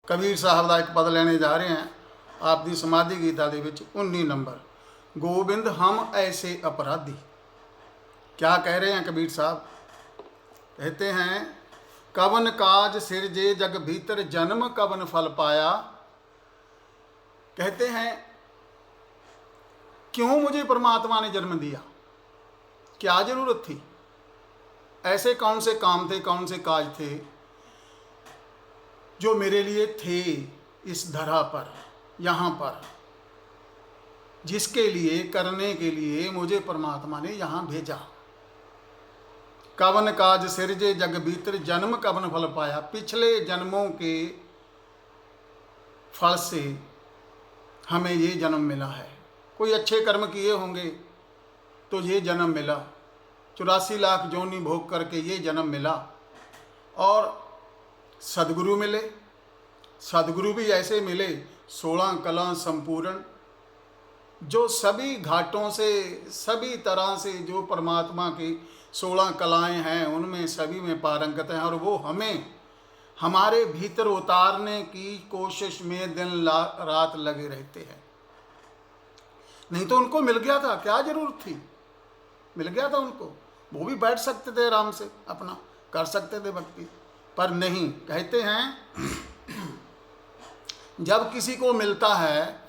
कबीर साहब का एक पद लेने जा रहे हैं आप दी समाधि गीता दे विच 19 नंबर। गोबिंद हम ऐसे अपराधी। क्या कह रहे हैं कबीर साहब? कहते हैं कवन काज सिरजे जग भीतर जन्म कवन फल पाया। कहते हैं क्यों मुझे परमात्मा ने जन्म दिया, क्या जरूरत थी, ऐसे कौन से काम थे, कौन से काज थे जो मेरे लिए थे इस धरा पर, यहाँ पर, जिसके लिए करने के लिए मुझे परमात्मा ने यहाँ भेजा। कवन काज सिरजे जग भीतर जन्म कवन फल पाया। पिछले जन्मों के फल से हमें ये जन्म मिला है। कोई अच्छे कर्म किए होंगे तो ये जन्म मिला, 84 लाख जोनी भोग करके ये जन्म मिला। और सदगुरु मिले, सदगुरु भी ऐसे मिले 16 कला संपूर्ण, जो सभी घाटों से, सभी तरह से जो परमात्मा की 16 कलाएं हैं उनमें सभी में पारंगत हैं। और वो हमें हमारे भीतर उतारने की कोशिश में दिन रात लगे रहते हैं। नहीं तो उनको मिल गया था, क्या जरूरत थी, मिल गया था उनको, वो भी बैठ सकते थे आराम से, अपना कर सकते थे भक्ति, पर नहीं। कहते हैं जब किसी को मिलता है,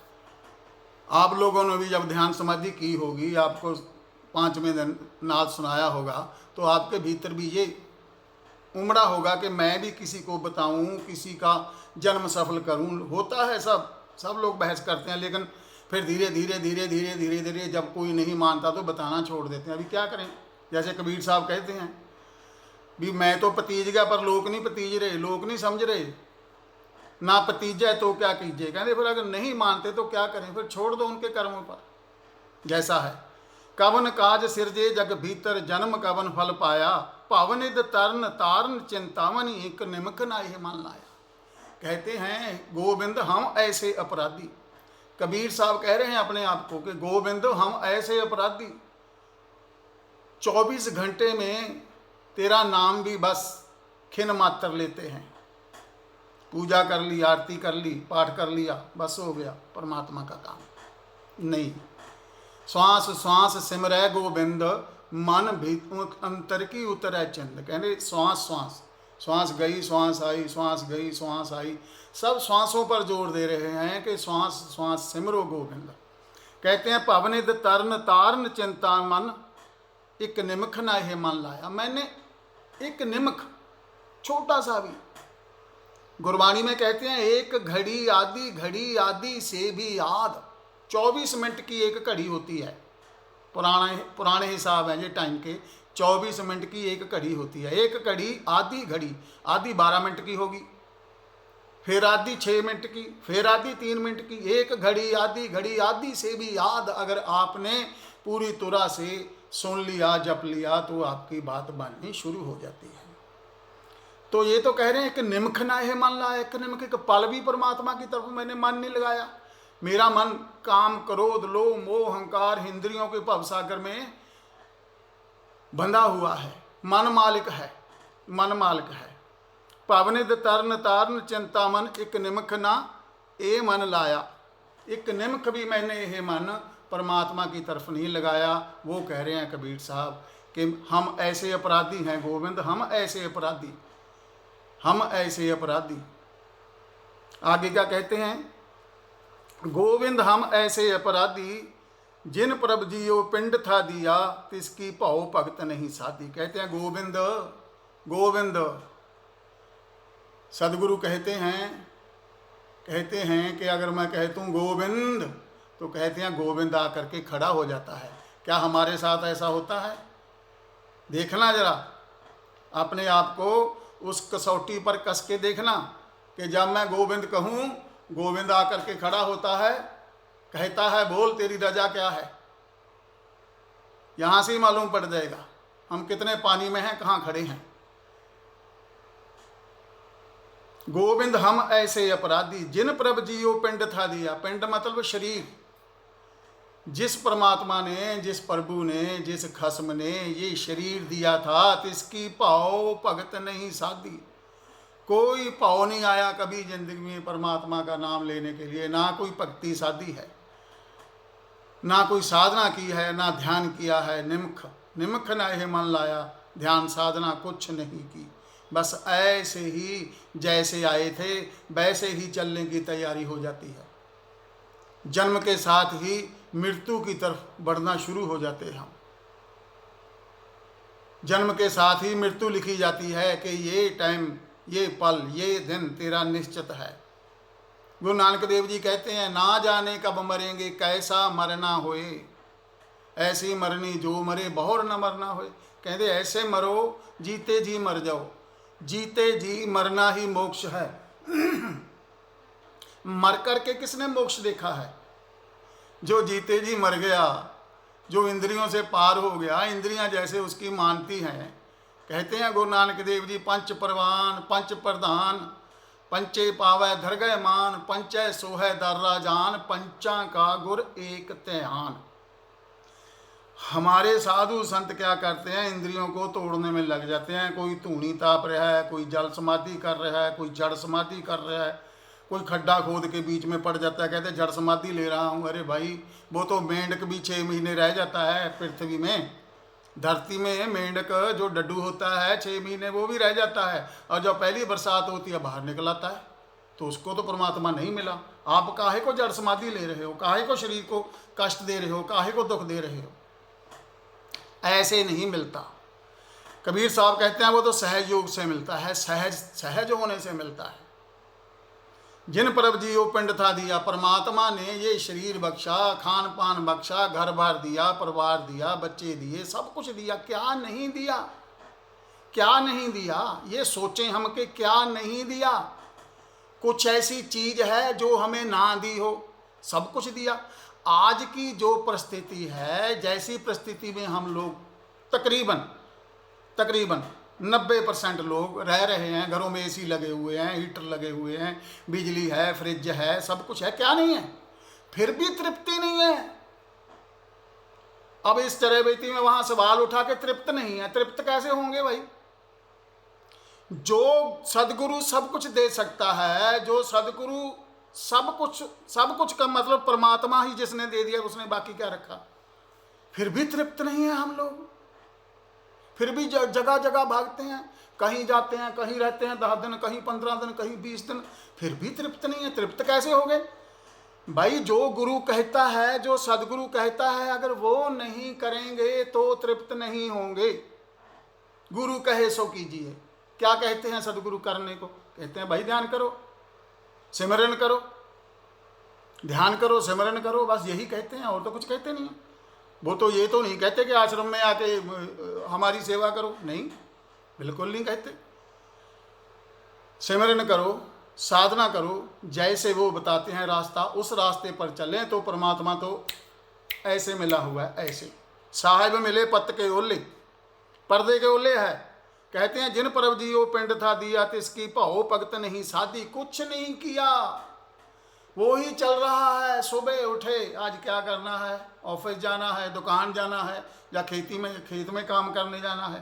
आप लोगों ने भी जब ध्यान समाधि की होगी, आपको 5वें दिन नाद सुनाया होगा, तो आपके भीतर भी ये उमड़ा होगा कि मैं भी किसी को बताऊं, किसी का जन्म सफल करूं। होता है, सब लोग बहस करते हैं, लेकिन फिर धीरे धीरे धीरे धीरे धीरे धीरे जब कोई नहीं मानता तो बताना छोड़ देते हैं। अभी क्या करें, जैसे कबीर साहब कहते हैं भी मैं तो पतीज गया पर लोग नहीं पतीज रहे, लोग नहीं समझ रहे, ना पतीजा तो क्या कीजिए। कहते फिर अगर नहीं मानते तो क्या करें, फिर छोड़ दो उनके कर्मों पर। जैसा है कवन काज सिरजे जग भीतर जन्म कवन फल पाया, पावनिद तरन तारन चिंतामणि एक निमक नाहि मन लाया। कहते हैं गोविंद हम ऐसे अपराधी। कबीर साहब कह रहे हैं अपने आप को कि गोविंद हम ऐसे अपराधी, 24 घंटे में तेरा नाम भी बस खिन मात्र लेते हैं। पूजा कर ली, आरती कर ली, पाठ कर लिया, बस हो गया परमात्मा का काम नहीं। श्वास श्वास सिमरै गोविंद मन भी अंतर की उतरै चंद। कहते श्वास श्वास, श्वास गई श्वास आई, श्वास गई श्वास आई, सब श्वासों पर जोर दे रहे हैं कि श्वास श्वास सिमरो गोविंद। कहते हैं पवनिद तरन तारन चिंता मन एक निमख नाहि मन लाया। मैंने एक निमख, छोटा सा भी, गुरबाणी में कहते हैं एक घड़ी आदि से भी याद। 24 मिनट की एक घड़ी होती है, पुराने हिसाब हैं ये टाइम के, 24 मिनट की एक घड़ी होती है। एक घड़ी, आधी 12 मिनट की होगी, फिर आधी 6 मिनट की, फिर आधी 3 मिनट की। एक घड़ी आधी से भी याद अगर आपने पूरी तरह से सुन लिया, जप लिया, तो आपकी बात बननी शुरू हो जाती है। तो ये तो कह रहे हैं कि निमख ना है मन लाया, एक निमख एक पल भी परमात्मा की तरफ मैंने मन नहीं लगाया। मेरा मन काम क्रोध लोभ मोह अहंकार इंद्रियों के भवसागर में बंधा हुआ है। मन मालिक है, मन मालिक है। पवनिद तरन तारन चिंता मन एक निमख ना ए मन लाया। एक निमख भी मैंने ये मन परमात्मा की तरफ नहीं लगाया। वो कह रहे हैं कबीर साहब कि हम ऐसे अपराधी हैं गोविंद, हम ऐसे अपराधी, हम ऐसे अपराधी। आगे क्या कहते हैं? गोविंद हम ऐसे अपराधी जिन प्रभ जियो पिंड था दिया, तिसकी भाव भगत नहीं साधी। कहते हैं गोविंद गोविंद, सदगुरु कहते हैं कि अगर मैं कहता हूँ गोविंद, तो कहते हैं गोविंद आकर के खड़ा हो जाता है। क्या हमारे साथ ऐसा होता है? देखना जरा अपने आप को उस कसौटी पर कस के देखना कि जब मैं गोविंद कहूँ, गोविंद आकर के खड़ा होता है, कहता है बोल तेरी रजा क्या है। यहाँ से ही मालूम पड़ जाएगा हम कितने पानी में हैं, कहाँ खड़े हैं। गोविंद हम ऐसे अपराधी जिन प्रभ जियो पिंड था दिया। पिंड मतलब शरीर। जिस परमात्मा ने, जिस प्रभु ने, जिस खस्म ने ये शरीर दिया था, तिसकी भाव भगत नहीं साधी। कोई भाव नहीं आया कभी जिंदगी में परमात्मा का नाम लेने के लिए, ना कोई भक्ति साधी है, ना कोई साधना की है, ना ध्यान किया है। निम्ख निम्ख न यह मन लाया, ध्यान साधना कुछ नहीं की। बस ऐसे ही जैसे आए थे वैसे ही चलने की तैयारी हो जाती है। जन्म के साथ ही मृत्यु की तरफ बढ़ना शुरू हो जाते हैं हम। जन्म के साथ ही मृत्यु लिखी जाती है कि ये टाइम, ये पल, ये दिन तेरा निश्चित है। गुरु नानक देव जी कहते हैं, ना जाने कब मरेंगे कैसा मरना होए, ऐसी मरनी जो मरे बहुर न मरना होए। कहते ऐसे मरो जीते जी मर जाओ, जीते जी मरना ही मोक्ष है। मर करके किसने मोक्ष देखा है? जो जीते जी मर गया, जो इंद्रियों से पार हो गया, इंद्रियां जैसे उसकी मानती हैं। कहते हैं गुरु नानक देव जी, पंच परवान पंच प्रधान, पंचे पावै धर गए मान, पंचै सोहै दर्रा जान, पंचा का गुर एक त्यान। हमारे साधु संत क्या करते हैं? इंद्रियों को तोड़ने में लग जाते हैं। कोई धूनी ताप रहा है, कोई जल समाधि कर रहा है, कोई जड़ समाधि कर रहा है, कोई खड्डा खोद के बीच में पड़ जाता है, कहते जड़ समाधि ले रहा हूँ। अरे भाई, वो तो मेंढक भी 6 महीने रह जाता है पृथ्वी में। धरती में मेंढक जो डड्डू होता है 6 महीने वो भी रह जाता है, और जब पहली बरसात होती है बाहर निकल आता है। तो उसको तो परमात्मा नहीं मिला। आप काहे को जड़ समाधि ले रहे हो? काहे को शरीर को कष्ट दे रहे हो? काहे को दुख दे रहे हो? ऐसे नहीं मिलता। कबीर साहब कहते हैं वो तो सहज योग से मिलता है, सहज होने से मिलता है। जिन प्रभ जी वो पिंड था दिया, परमात्मा ने ये शरीर बख्शा, खान पान बख्शा, घर बार दिया, परिवार दिया, बच्चे दिए, सब कुछ दिया। क्या नहीं दिया? क्या नहीं दिया? ये सोचें हम कि क्या नहीं दिया। कुछ ऐसी चीज है जो हमें ना दी हो? सब कुछ दिया। आज की जो परिस्थिति है, जैसी परिस्थिति में हम लोग तकरीबन 90% लोग रह रहे हैं, घरों में एसी लगे हुए हैं, हीटर लगे हुए हैं, बिजली है, फ्रिज है, सब कुछ है, क्या नहीं है? फिर भी तृप्ति नहीं है। अब इस चरैवेती में वहां सवाल उठा के तृप्त नहीं है, तृप्त कैसे होंगे भाई? जो सदगुरु सब कुछ दे सकता है, जो सदगुरु सब कुछ का मतलब परमात्मा ही जिसने दे दिया, उसने बाकी क्या रखा? फिर भी तृप्त नहीं है हम लोग। फिर भी जगह जगह भागते हैं, कहीं जाते हैं, कहीं रहते हैं 10 दिन, कहीं 15 दिन, कहीं 20 दिन, फिर भी तृप्त नहीं है। तृप्त कैसे हो गए भाई? जो गुरु कहता है, जो सदगुरु कहता है, अगर वो नहीं करेंगे तो तृप्त नहीं होंगे। गुरु कहे सो कीजिए। क्या कहते हैं सदगुरु करने को? कहते हैं भाई ध्यान करो, सिमरन करो, ध्यान करो, सिमरन करो, बस यही कहते हैं, और तो कुछ कहते नहीं है। वो तो ये तो नहीं कहते कि आश्रम में आके हमारी सेवा करो, नहीं, बिल्कुल नहीं कहते। सिमरन करो, साधना करो, जैसे वो बताते हैं रास्ता, उस रास्ते पर चलें तो परमात्मा तो ऐसे मिला हुआ है। ऐसे साहिब मिले पत्त के ओले, पर्दे के ओले है। कहते हैं जिन परब जियो पिंड था दिया, तिसकी भाव भगत नहीं साधी। कुछ नहीं किया, वो ही चल रहा है। सुबह उठे, आज क्या करना है? ऑफिस जाना है, दुकान जाना है, या खेत में काम करने जाना है।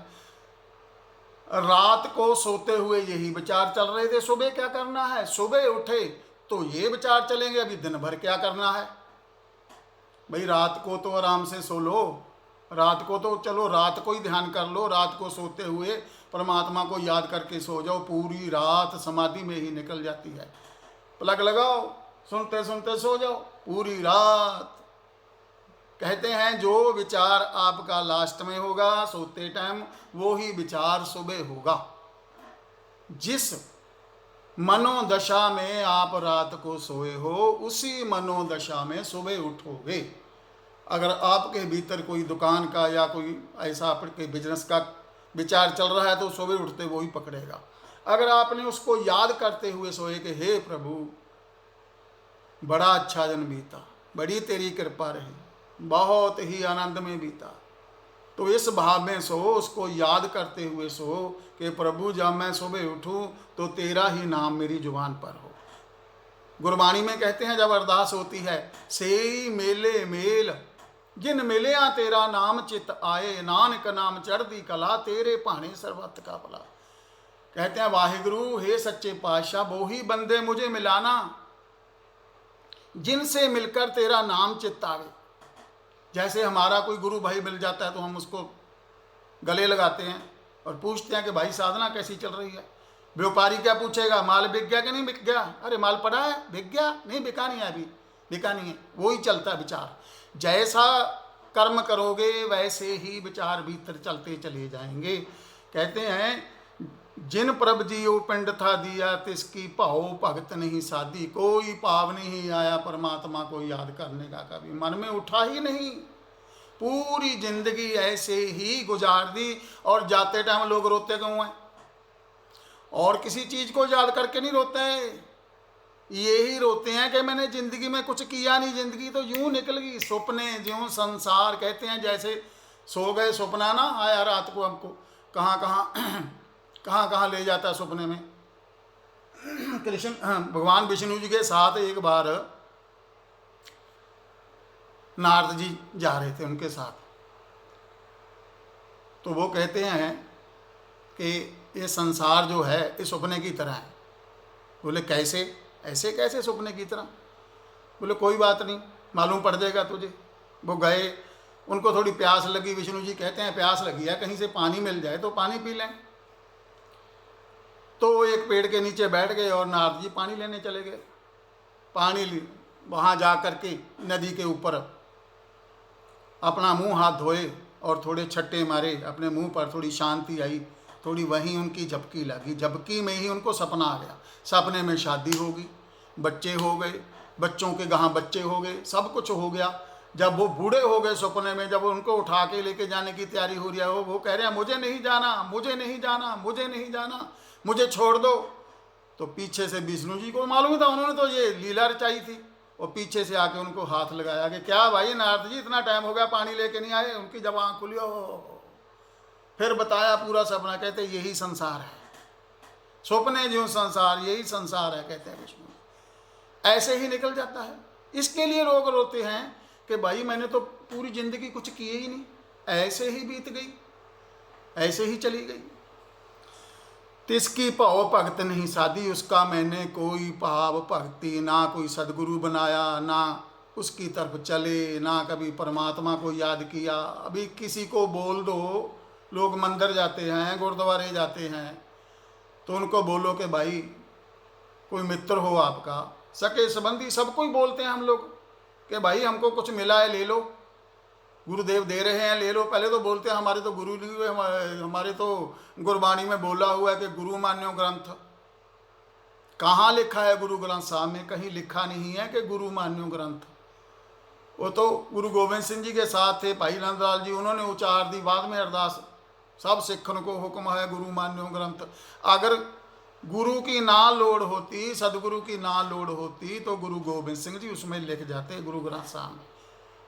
रात को सोते हुए यही विचार चल रहे थे, सुबह क्या करना है। सुबह उठे तो ये विचार चलेंगे, अभी दिन भर क्या करना है। भाई रात को तो आराम से सो लो, रात को तो चलो रात को ही ध्यान कर लो। रात को सोते हुए परमात्मा को याद करके सो जाओ, पूरी रात समाधि में ही निकल जाती है। प्लग लगाओ, सुनते सुनते सो जाओ पूरी रात। कहते हैं जो विचार आपका लास्ट में होगा सोते टाइम, वो ही विचार सुबह होगा। जिस मनोदशा में आप रात को सोए हो, उसी मनोदशा में सुबह उठोगे। अगर आपके भीतर कोई दुकान का या कोई ऐसा आपके बिजनेस का विचार चल रहा है, तो सुबह उठते वो ही पकड़ेगा। अगर आपने उसको याद करते हुए सोए कि हे प्रभु, बड़ा अच्छा दिन बीता, बड़ी तेरी कृपा रही, बहुत ही आनंद में बीता, तो इस भाव में सो, उसको याद करते हुए सो कि प्रभु जब मैं सुबह उठूं तो तेरा ही नाम मेरी जुबान पर हो। गुरबाणी में कहते हैं जब अरदास होती है, सेई मेले मेल जिन मिलिया तेरा नाम चित आए, नानक नाम चढ़दी कला, तेरे भाने सर्वत का भला। कहते हैं वाहिगुरु हे सच्चे पातशाह, वो ही बंदे मुझे मिलाना जिनसे मिलकर तेरा नाम चित्तावे। जैसे हमारा कोई गुरु भाई मिल जाता है तो हम उसको गले लगाते हैं और पूछते हैं कि भाई साधना कैसी चल रही है। व्यापारी क्या पूछेगा, माल बिक गया कि नहीं बिक गया? अरे माल पड़ा है, बिक गया? नहीं, बिका नहीं है, अभी बिका नहीं है। वही चलता है विचार। जैसा कर्म करोगे वैसे ही विचार भीतर चलते चले जाएंगे। कहते हैं जिन प्रभ जियो पिंड था दिया, तिसकी भाव भगत नहीं साधी। कोई पाव नहीं आया परमात्मा को याद करने का, कभी मन में उठा ही नहीं। पूरी जिंदगी ऐसे ही गुजार दी। और जाते टाइम लोग रोते क्यों हैं? और किसी चीज को याद करके नहीं रोते हैं, यही रोते हैं कि मैंने जिंदगी में कुछ किया नहीं, जिंदगी तो यूं निकल गई। सपने ज्यों संसार, कहते हैं जैसे सो गए, सपना ना आया रात को हमको, कहाँ कहाँ ले जाता है सपने में। कृष्ण भगवान विष्णु जी के साथ एक बार नारद जी जा रहे थे उनके साथ, तो वो कहते हैं कि ये संसार जो है ये सपने की तरह है। बोले कैसे? ऐसे कैसे सपने की तरह? बोले कोई बात नहीं, मालूम पड़ जाएगा तुझे। वो गए, उनको थोड़ी प्यास लगी। विष्णु जी कहते हैं प्यास लगी है, कहीं से पानी मिल जाए तो पानी पी लें। तो एक पेड़ के नीचे बैठ गए और नारद जी पानी लेने चले गए। पानी वहाँ जा कर के नदी के ऊपर अपना मुंह हाथ धोए और थोड़े छट्टे मारे, अपने मुंह पर थोड़ी शांति आई। थोड़ी वहीं उनकी झपकी लगी, झपकी में ही उनको सपना आ गया। सपने में शादी होगी, बच्चे हो गए, बच्चों के गहाँ बच्चे हो गए, सब कुछ हो गया। जब वो बूढ़े हो गए सपने में, जब उनको उठा के लेके जाने की तैयारी हो रही है, वो कह रहे हैं मुझे नहीं जाना, मुझे नहीं जाना, मुझे नहीं जाना, मुझे छोड़ दो। तो पीछे से विष्णु जी को मालूम था, उन्होंने तो ये लीला रचाई थी। और पीछे से आके उनको हाथ लगाया कि क्या भाई नारद जी इतना टाइम हो गया पानी लेके नहीं आए? उनकी जब आँख खुली फिर बताया पूरा सपना। कहते यही संसार है, सपने जो संसार, यही संसार है, कहते हैं विष्णु। ऐसे ही निकल जाता है। इसके लिए लोग रोते हैं कि भाई मैंने तो पूरी जिंदगी कुछ किए ही नहीं, ऐसे ही बीत गई, ऐसे ही चली गई। तिसकी भाव भगत नहीं साधी, उसका मैंने कोई भाव भक्ति, ना कोई सदगुरु बनाया, ना उसकी तरफ चले, ना कभी परमात्मा को याद किया। अभी किसी को बोल दो, लोग मंदिर जाते हैं, गुरुद्वारे जाते हैं, तो उनको बोलो कि भाई कोई मित्र हो आपका, सके संबंधी, सबको ही बोलते हैं हम लोग कि भाई हमको कुछ मिला है ले लो, गुरुदेव दे रहे हैं ले लो। पहले तो बोलते हैं हमारे तो गुरु नहीं हुए, हमारे तो गुरबाणी में बोला हुआ है कि गुरु मान्यो ग्रंथ। कहाँ लिखा है गुरु ग्रंथ साहब में? कहीं लिखा नहीं है कि गुरु मान्यो ग्रंथ। वो तो गुरु गोबिंद सिंह जी के साथ थे, भाई नंदलाल जी, उन्होंने उचार दी बाद में अरदास, सब सिखन को हुक्म है गुरु मान्यो ग्रंथ। अगर गुरु की ना लोड़ होती, सदगुरु की ना लोड़ होती, तो गुरु गोबिंद सिंह जी उसमें लिख जाते गुरु ग्रंथ साहब में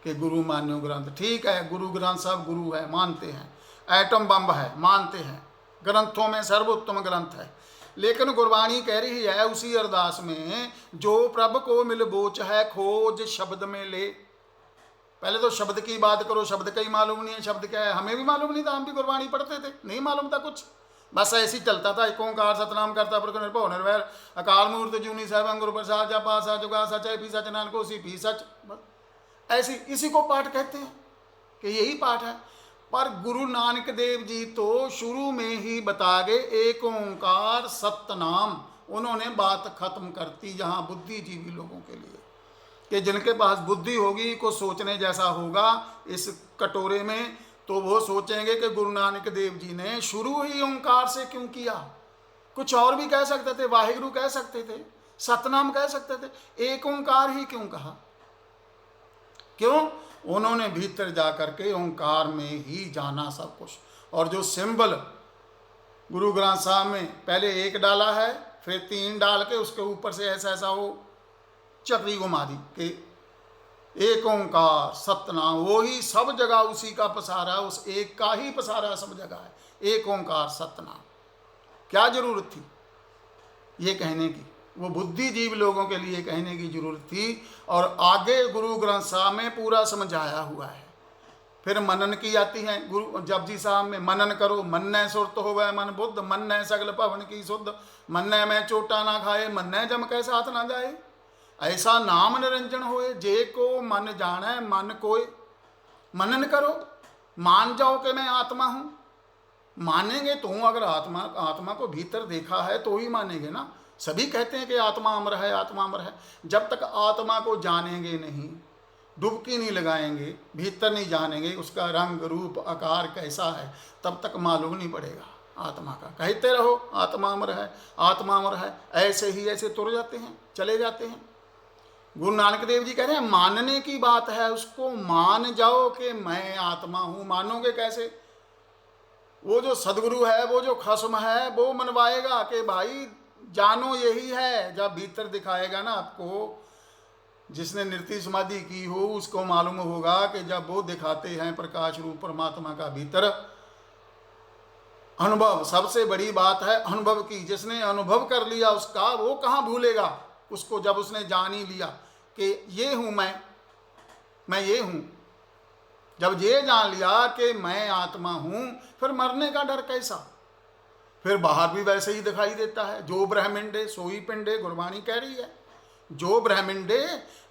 कि गुरु मान्यो ग्रंथ। ठीक है, गुरु ग्रंथ साहब गुरु है, मानते हैं, एटम बम है, मानते हैं, ग्रंथों में सर्वोत्तम ग्रंथ है। लेकिन गुरबाणी कह रही है उसी अरदास में, जो प्रभु को मिल बोच है खोज शब्द में ले। पहले तो शब्द की बात करो, शब्द का ही मालूम नहीं है शब्द क्या है। हमें भी मालूम नहीं था, हम भी गुरबाणी पढ़ते थे, नहीं मालूम था कुछ, बस ऐसे ही चलता था। एक ओंकार सतनाम करता पुरख निर्भव निर्वैर अकाल मूर्त जूनी साहब गुरु प्रसाद जपा सा जुगा सच है, पी सच नानको सी पी सच, ऐसी इसी को पाठ कहते हैं कि यही पाठ है। पर गुरु नानक देव जी तो शुरू में ही बता गए एक ओंकार सतनाम। उन्होंने बात खत्म करती जहाँ बुद्धिजीवी लोगों के लिए, कि जिनके पास बुद्धि होगी, को सोचने जैसा होगा इस कटोरे में, तो वो सोचेंगे कि गुरु नानक देव जी ने शुरू ही ओंकार से क्यों किया। कुछ और भी कह सकते थे, वाहिगुरु कह सकते थे, सतनाम कह सकते थे, एक ओंकार ही क्यों कहा? क्यों? उन्होंने भीतर जा करके ओंकार में ही जाना सब कुछ। और जो सिंबल गुरु ग्रंथ साहब में पहले एक डाला है, फिर 3 डाल के उसके ऊपर से ऐसा ऐसा वो चक्री घुमा दी कि एक ओंकार सतनाम, वो ही सब जगह उसी का पसारा, उस एक का ही पसारा सब जगह है, एक ओंकार सतनाम। क्या जरूरत थी ये कहने की? वो बुद्धिजीव लोगों के लिए कहने की जरूरत थी। और आगे गुरु ग्रंथ साहब में पूरा समझाया हुआ है फिर मनन की जाती हैं गुरु जपजी साहब में, मनन करो मन्ने सुरत होवे मन बुद्ध, मन्ने सगल भवन की शुद्ध, मन्ने में चोटा ना खाए, मन्ने जम कै साथ ना जाए। ऐसा नाम निरंजन होए, जे को मन जाने मन कोय। मनन करो, मान जाओ कि मैं आत्मा हूं। मानेंगे तो, अगर आत्मा को भीतर देखा है तो ही मानेंगे ना। सभी कहते हैं कि आत्मा अमर है, आत्मा अमर है। जब तक आत्मा को जानेंगे नहीं, डुबकी नहीं लगाएंगे, भीतर नहीं जानेंगे उसका रंग रूप आकार कैसा है, तब तक मालूम नहीं पड़ेगा आत्मा का। कहते रहो आत्मा अमर है, आत्मा अमर है, ऐसे ही ऐसे तुर जाते हैं, चले जाते हैं। गुरु नानक देव जी कह रहे हैं मानने की बात है, उसको मान जाओ कि मैं आत्मा हूं। मानोगे कैसे? वो जो सदगुरु है, वो जो खस्म है, वो मनवाएगा कि भाई जानो यही है। जब भीतर दिखाएगा ना आपको, जिसने नृत्य समाधि की हो उसको मालूम होगा कि जब वो दिखाते हैं प्रकाश रूप परमात्मा का भीतर अनुभव, सबसे बड़ी बात है अनुभव की। जिसने अनुभव कर लिया उसका, वो कहाँ भूलेगा उसको, जब उसने जान ही लिया कि ये हूं मैं ये हूं। जब ये जान लिया कि मैं आत्मा हूं, फिर मरने का डर कैसा। फिर बाहर भी वैसे ही दिखाई देता है। जो ब्रह्मिंडे सोई पिंडे, गुरबाणी कह रही है। जो ब्रह्मिंडे,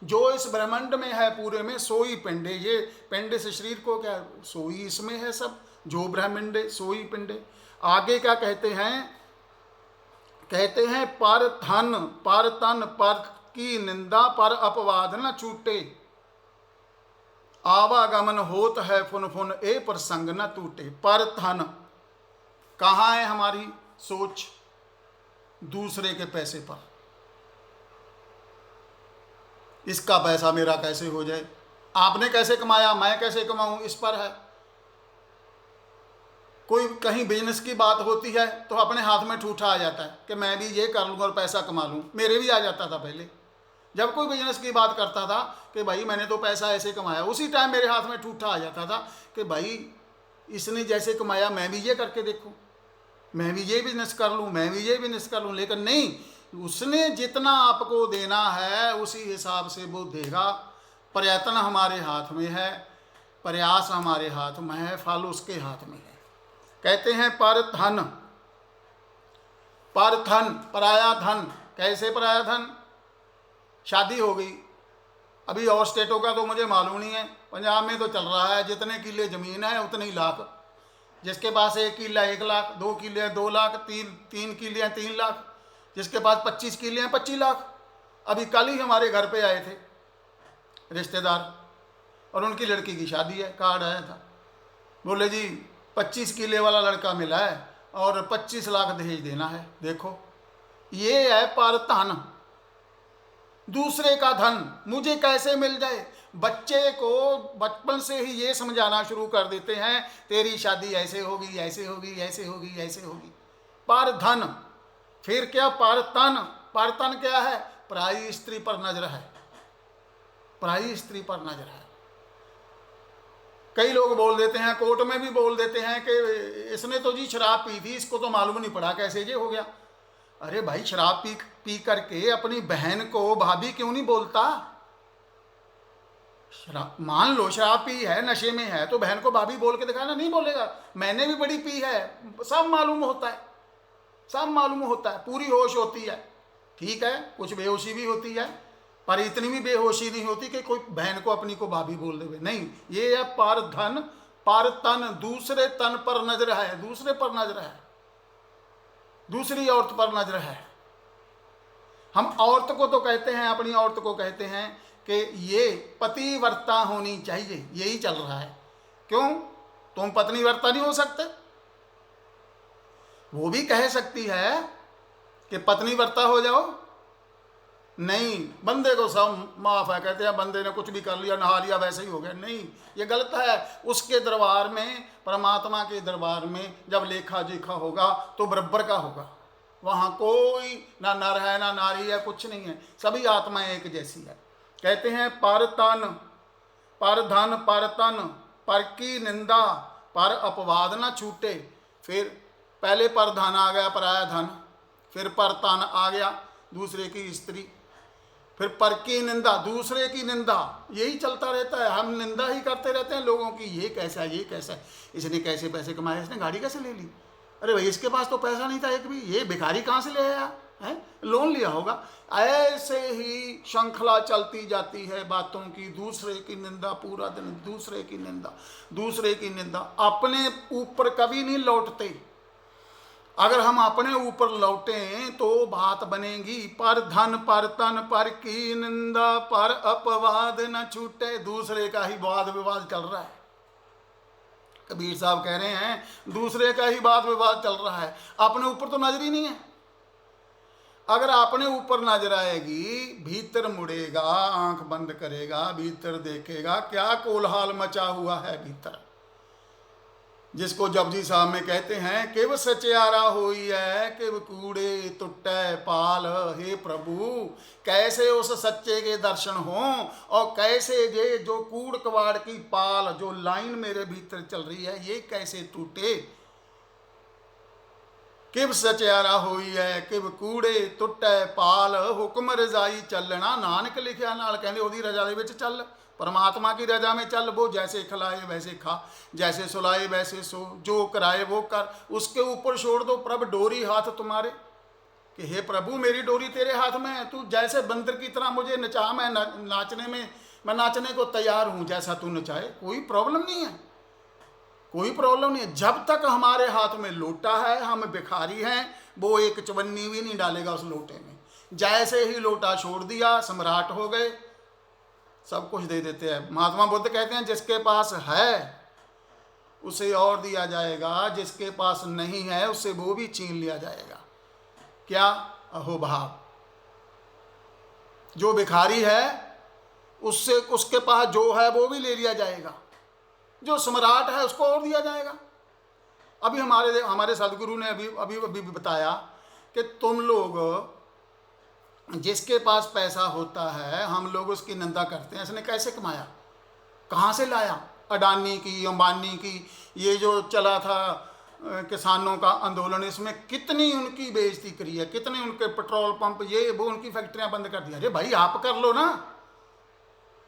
जो इस ब्रह्मांड में है पूरे में, सोई पिंडे। ये पिंडे से शरीर को क्या, सोई इसमें है सब। जो ब्रह्मिंडे सोई पिंडे। आगे क्या कहते हैं? कहते हैं पर धन पर तन पर की निंदा पर अपवाद न छूटे, आवागमन होत है फुन फुन ए प्रसंग न टूटे। पर धन, कहाँ है हमारी सोच? दूसरे के पैसे पर। इसका पैसा मेरा कैसे हो जाए, आपने कैसे कमाया, मैं कैसे कमाऊं, इस पर है। कोई कहीं बिजनेस की बात होती है तो अपने हाथ में ठूठा आ जाता है कि मैं भी ये कर लूँगा और पैसा कमा लूँ। मेरे भी आ जाता था पहले, जब कोई बिजनेस की बात करता था कि भाई मैंने तो पैसा ऐसे कमाया, उसी टाइम मेरे हाथ में ठूठा आ जाता था कि भाई इसने जैसे कमाया मैं भी ये करके देखूं, मैं भी ये बिजनेस कर लूं, मैं भी ये बिजनेस कर लूं। लेकिन नहीं, उसने जितना आपको देना है उसी हिसाब से वो देगा। प्रयत्न हमारे हाथ में है, प्रयास हमारे हाथ में है, फल उसके हाथ में है। कहते हैं पर धन, पर धन, पराया धन। कैसे पराया धन? शादी हो गई, अभी और स्टेटों का तो मुझे मालूम नहीं है, पंजाब में तो चल रहा है जितने किले ज़मीन है उतने ही लाख। जिसके पास 1 किला 1 लाख, 2 किले 2 लाख, 3 किले 3 लाख, जिसके पास 25 किले हैं 25 लाख। अभी कल ही हमारे घर पे आए थे रिश्तेदार और उनकी लड़की की शादी है, कार्ड आया था। बोले जी 25 किले वाला लड़का मिला है और 25 लाख दहेज देना है। देखो ये है पर धन, दूसरे का धन मुझे कैसे मिल जाए। बच्चे को बचपन से ही ये समझाना शुरू कर देते हैं तेरी शादी ऐसे होगी, ऐसे होगी, ऐसे होगी, ऐसे होगी। पर धन, फिर क्या पर तन? पर तन क्या है? पराई स्त्री पर नजर है, पराई स्त्री पर नजर है। कई लोग बोल देते हैं, कोर्ट में भी बोल देते हैं कि इसने तो जी शराब पी थी, इसको तो मालूम नहीं पड़ा कैसे ये हो गया। अरे भाई शराब पी करके अपनी बहन को भाभी क्यों नहीं बोलता? शराब, मान लो शराब पी है, नशे में है, तो बहन को भाभी बोल के दिखाना, नहीं बोलेगा। मैंने भी बड़ी पी है, सब मालूम होता है, सब मालूम होता है, पूरी होश होती है। ठीक है, कुछ बेहोशी भी होती है, पर इतनी भी बेहोशी नहीं होती कि कोई बहन को अपनी को भाभी बोल देवे। नहीं, ये है पर धन पर तन, दूसरे तन पर नजर है, दूसरे पर नजर है, दूसरी औरत पर नजर है। हम औरत को तो कहते हैं, अपनी औरत को कहते हैं कि ये पतिव्रता होनी चाहिए, यही चल रहा है। क्यों? तुम पत्नीव्रता नहीं हो सकते? वो भी कह सकती है कि पत्नीव्रता हो जाओ। नहीं, बंदे को सब माफ है, कहते हैं बंदे ने कुछ भी कर लिया, नहा लिया, वैसे ही हो गया। नहीं, ये गलत है। उसके दरबार में, परमात्मा के दरबार में जब लेखा जोखा होगा तो बराबर का होगा। वहाँ कोई ना नर है ना नारी है, कुछ नहीं है, सभी आत्माएं एक जैसी है। कहते हैं पर तन पर धन पर तन पर की निंदा पर अपवाद न छूटे। फिर पहले पर धन आ गया, पराया धन, फिर पर तन आ गया, दूसरे की स्त्री। फिर पर की निंदा, दूसरे की निंदा, यही चलता रहता है। हम निंदा ही करते रहते हैं लोगों की, ये कैसा है, ये कैसा है, इसने कैसे पैसे कमाए, इसने गाड़ी कैसे ले ली, अरे भाई इसके पास तो पैसा नहीं था एक भी, ये भिखारी कहाँ से ले आया है, लोन लिया होगा। ऐसे ही श्रृंखला चलती जाती है बातों की, दूसरे की निंदा पूरा दिन, दूसरे की निंदा, दूसरे की निंदा, अपने ऊपर कभी नहीं लौटते। अगर हम अपने ऊपर लौटें तो बात बनेगी। पर धन पर तन पर की निंदा, पर अपवाद न छूटे। दूसरे का ही वाद विवाद चल रहा है, कबीर साहब कह रहे हैं दूसरे का ही वाद विवाद चल रहा है, अपने ऊपर तो नजर ही नहीं है। अगर अपने ऊपर नजर आएगी, भीतर मुड़ेगा, आंख बंद करेगा, भीतर देखेगा क्या कोलहाल मचा हुआ है भीतर। जिसको जपजी साहब में कहते हैं केव सचियारा होई है, केव कूड़े टुट्टे पाल। हे प्रभु, कैसे उस सच्चे के दर्शन हों और कैसे ये जो कूड़ कवाड़ की पाल, जो लाइन मेरे भीतर चल रही है, ये कैसे टूटे। किव सचियारा होई है, किव कूड़े टुट्टे पाल। हुक्म रजाई चलना, नानक लिखिया नाल, कहंदे ओदी रजा दे विच चल, परमात्मा की रजा में चल। वो जैसे खिलाए वैसे खा, जैसे सुलाए वैसे सो, जो कराए वो कर, उसके ऊपर छोड़ दो प्रभु डोरी हाथ तुम्हारे। कि हे प्रभु मेरी डोरी तेरे हाथ में है, तू जैसे बंदर की तरह मुझे नचा, मैं नाचने में, मैं नाचने को तैयार हूँ, जैसा तू नचाए, कोई प्रॉब्लम नहीं है, कोई प्रॉब्लम नहीं है। जब तक हमारे हाथ में लोटा है, हम भिखारी हैं, वो एक चवन्नी भी नहीं डालेगा उस लोटे में। जैसे ही लोटा छोड़ दिया, सम्राट हो गए, सब कुछ दे देते हैं। महात्मा बुद्ध कहते हैं जिसके पास है उसे और दिया जाएगा, जिसके पास नहीं है उससे वो भी छीन लिया जाएगा। क्या अहोभाव। जो भिखारी है उससे, उसके पास जो है वो भी ले लिया जाएगा, जो सम्राट है उसको और दिया जाएगा। अभी हमारे सदगुरु ने अभी बताया कि तुम लोग, जिसके पास पैसा होता है हम लोग उसकी निंदा करते हैं, इसने कैसे कमाया, कहाँ से लाया। अडानी की, अंबानी की, ये जो चला था किसानों का आंदोलन, इसमें कितनी उनकी बेइज्जती करी है, कितने उनके पेट्रोल पंप, ये वो, उनकी फैक्ट्रियां बंद कर दी। अरे भाई आप कर लो ना।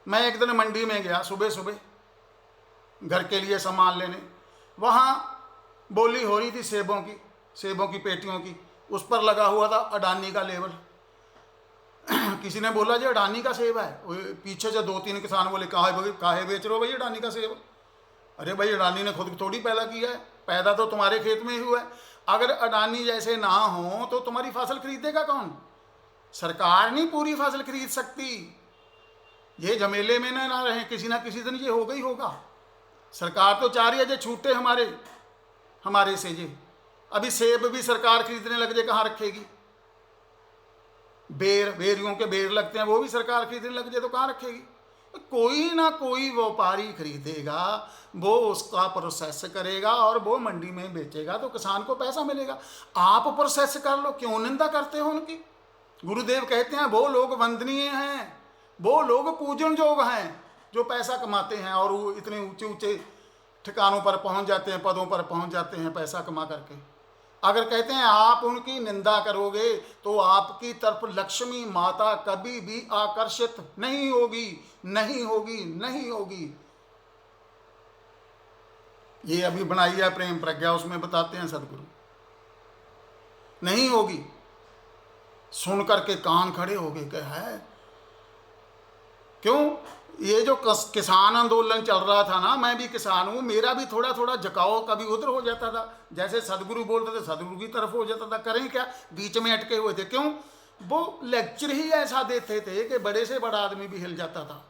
मैं एक दिन मंडी में गया सुबह सुबह घर के लिए सामान लेने, वहाँ बोली हो रही थी सेबों की पेटियों की, उस पर लगा हुआ था अडानी का लेबल। किसी ने बोला जी अडानी का सेब है, पीछे से 2-3 किसान बोले काहे बेच रहे हो भाई अडानी का सेब। अरे भाई अडानी ने खुद थोड़ी पैदा किया है, पैदा तो तुम्हारे खेत में ही हुआ है। अगर अडानी जैसे ना हो तो तुम्हारी फसल खरीदेगा कौन। सरकार नहीं पूरी फसल खरीद सकती, ये झमेले में ना रहे, किसी ना किसी दिन ये होगा ही होगा। सरकार तो चाह रही है जो छूटे हमारे से ये। अभी सेब भी सरकार खरीदने लग जाए, कहाँ रखेगी। बेरियों के बेर लगते हैं, वो भी सरकार खरीदने लग जाए तो कहाँ रखेगी। कोई ना कोई व्यापारी खरीदेगा, वो उसका प्रोसेस करेगा और वो मंडी में बेचेगा तो किसान को पैसा मिलेगा। आप प्रोसेस कर लो, क्यों निंदा करते हो उनकी। गुरुदेव कहते हैं वो लोग वंदनीय हैं, वो लोग पूजन जोग हैं जो पैसा कमाते हैं और वो इतने ऊंचे ऊंचे ठिकानों पर पहुंच जाते हैं, पदों पर पहुंच जाते हैं पैसा कमा करके। अगर कहते हैं आप उनकी निंदा करोगे तो आपकी तरफ लक्ष्मी माता कभी भी आकर्षित नहीं होगी, नहीं होगी, नहीं होगी। ये अभी बनाई है प्रेम प्रज्ञा, उसमें बताते हैं सदगुरु, नहीं होगी। सुन करके कान खड़े हो गए, क्या है क्यों। ये जो किसान आंदोलन चल रहा था ना, मैं भी किसान हूँ, मेरा भी थोड़ा थोड़ा झुकाव कभी उधर हो जाता था, जैसे सदगुरु बोलते थे सदगुरु की तरफ हो जाता था। करें क्या, बीच में अटके हुए थे। क्यों, वो लेक्चर ही ऐसा देते थे कि बड़े से बड़ा आदमी भी हिल जाता था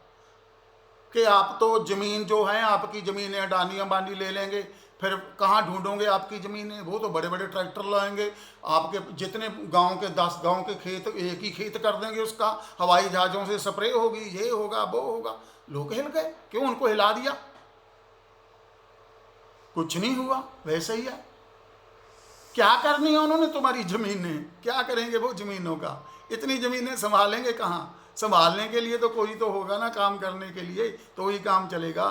कि आप तो ज़मीन जो है आपकी ज़मीनें अडानी अंबानी ले लेंगे, फिर कहाँ ढूंढोगे आपकी ज़मीनें। वो तो बड़े बड़े ट्रैक्टर लाएंगे, आपके जितने गांव के 10 गांव के खेत एक ही खेत कर देंगे, उसका हवाई जहाज़ों से स्प्रे होगी, ये होगा वो होगा। लोग हिल गए, क्यों, उनको हिला दिया, कुछ नहीं हुआ, वैसे ही है। क्या करनी है उन्होंने तुम्हारी ज़मीनें, क्या करेंगे वो ज़मीनों का। इतनी ज़मीनें संभालेंगे कहाँ, संभालने के लिए तो कोई तो होगा ना, काम करने के लिए तो ही काम चलेगा।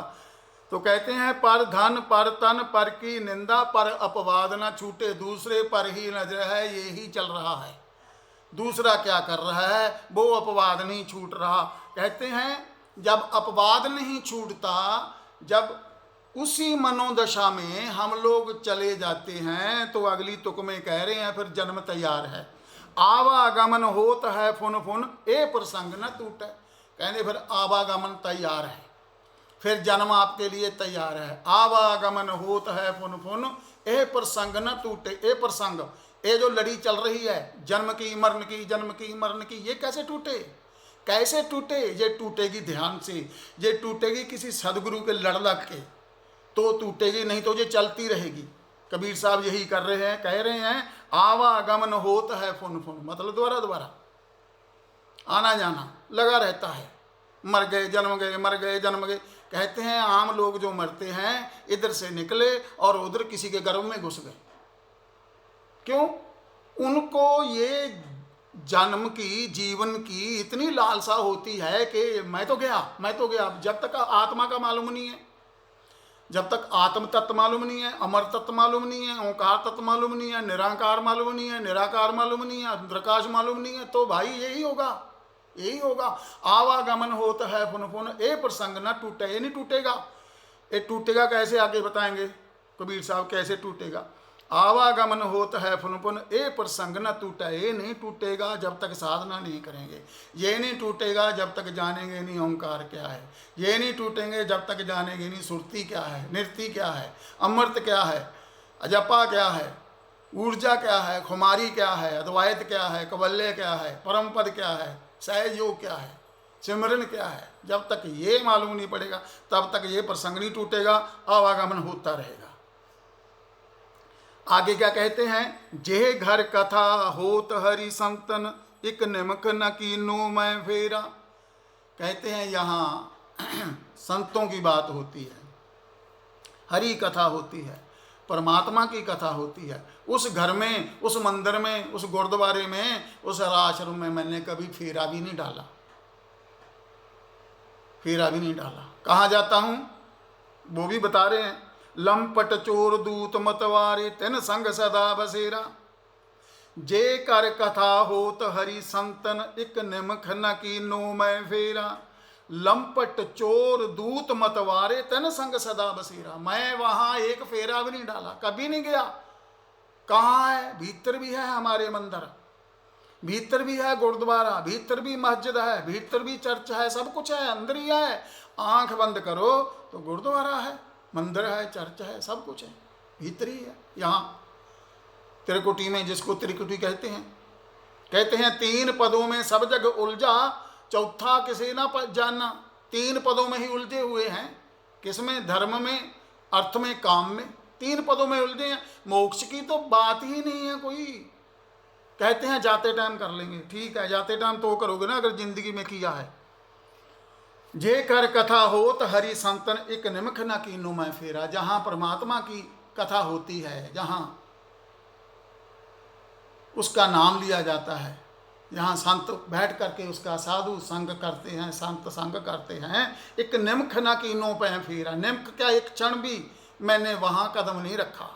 तो कहते हैं पर धन पर तन पर की निंदा, पर अपवाद न छूटे, दूसरे पर ही नजर है, ये ही चल रहा है। दूसरा क्या कर रहा है, वो अपवाद नहीं छूट रहा। कहते हैं जब अपवाद नहीं छूटता, जब उसी मनोदशा में हम लोग चले जाते हैं, तो अगली तुक में कह रहे हैं फिर जन्म तैयार है। आवागमन होत है फुन फुन, ए प्रसंग न टूटे। कहने फिर आवागमन तैयार है, फिर जन्म आपके लिए तैयार है। आवागमन होत है फुन फुन, ए प्रसंग न टूटे। ए प्रसंग, ये जो लड़ी चल रही है जन्म की मरण की, जन्म की मरण की, ये कैसे टूटे? कैसे टूटे? ये टूटेगी ध्यान से, ये टूटेगी किसी सदगुरु के लड़ लग के तो टूटेगी, नहीं तो ये चलती रहेगी। कबीर साहब यही कर रहे हैं, कह रहे हैं आवागमन होत है फुन फुन, मतलब दोबारा दोबारा आना जाना लगा रहता है। मर गए जन्म गए, मर गए जन्म गए। कहते हैं आम लोग जो मरते हैं इधर से निकले और उधर किसी के गर्भ में घुस गए। क्यों? उनको ये जन्म की, जीवन की इतनी लालसा होती है कि मैं तो गया, मैं तो गया। जब तक आत्मा का मालूम नहीं है, जब तक आत्म तत्व मालूम नहीं है, अमर तत्व मालूम नहीं है, ओंकार तत्व मालूम नहीं है, निराकार मालूम नहीं है, निराकार मालूम नहीं है, प्रकाश मालूम नहीं है, तो भाई यही होगा, यही होगा। आवागमन होता है फुन फुन, ए प्रसंग न टूटे। ये नहीं टूटेगा। ये टूटेगा कैसे, आगे बताएंगे कबीर साहब कैसे टूटेगा। आवागमन होता है फुन फुन, ए प्रसंग न टूटा। ये नहीं टूटेगा जब तक साधना नहीं करेंगे, ये नहीं टूटेगा जब तक जानेंगे नहीं ओंकार क्या है, ये नहीं टूटेंगे जब तक जानेंगे नहीं सुरती क्या है, नृत्य क्या है, अमृत क्या है, अजपा क्या है, ऊर्जा क्या है, खुमारी क्या है, अद्वैत क्या है, कवल्य क्या है, परम पद क्या है, सहज योग क्या है, सिमरन क्या है। जब तक ये मालूम नहीं पड़ेगा तब तक ये प्रसंग नहीं टूटेगा, आवागमन होता रहेगा। आगे क्या कहते हैं, जे घर कथा होत हरि संतन, इक निमक न कीनो मैं फेरा। कहते हैं यहाँ संतों की बात होती है, हरि कथा होती है, परमात्मा की कथा होती है। उस घर में, उस मंदिर में, उस गुरुद्वारे में, उस आश्रम में मैंने कभी फेरा भी नहीं डाला, फेरा भी नहीं डाला। कहाँ जाता हूँ वो भी बता रहे हैं। लंपट चोर दूत मतवारे, तिन संग सदा बसेरा। जे कर कथा होत हरि संतन, इक निमख न कीनो मैं फेरा। लंपट चोर दूत मतवारे, तिन संग सदा बसेरा। मैं वहाँ एक फेरा भी नहीं डाला, कभी नहीं गया। कहाँ है? भीतर भी है हमारे मंदिर, भीतर भी है गुरुद्वारा, भीतर भी मस्जिद है, भीतर भी चर्च है, सब कुछ है, अंदर ही है। आंख बंद करो तो गुरुद्वारा है, मंदिर है, चर्च है, सब कुछ है, भीतर ही है। यहाँ त्रिकुटी में, जिसको त्रिकुटी कहते हैं, कहते हैं तीन पदों में सब जग उलझा, चौथा किसे ना जानना। तीन पदों में ही उलझे हुए हैं। किसमें? धर्म में, अर्थ में, काम में, तीन पदों में उलझे हैं। मोक्ष की तो बात ही नहीं है कोई। कहते हैं जाते टाइम कर लेंगे, ठीक है, जाते टाइम तो करोगे ना अगर जिंदगी में किया है। जे कर कथा होत हरि संतन, एक निमख न कीनो मैं फेरा। जहाँ परमात्मा की कथा होती है, जहाँ उसका नाम लिया जाता है, जहाँ संत बैठ करके उसका साधु संग करते हैं, संत संग करते हैं, एक निमख न कीनो मैं फेरा। निमख क्या, एक क्षण भी मैंने वहाँ कदम नहीं रखा।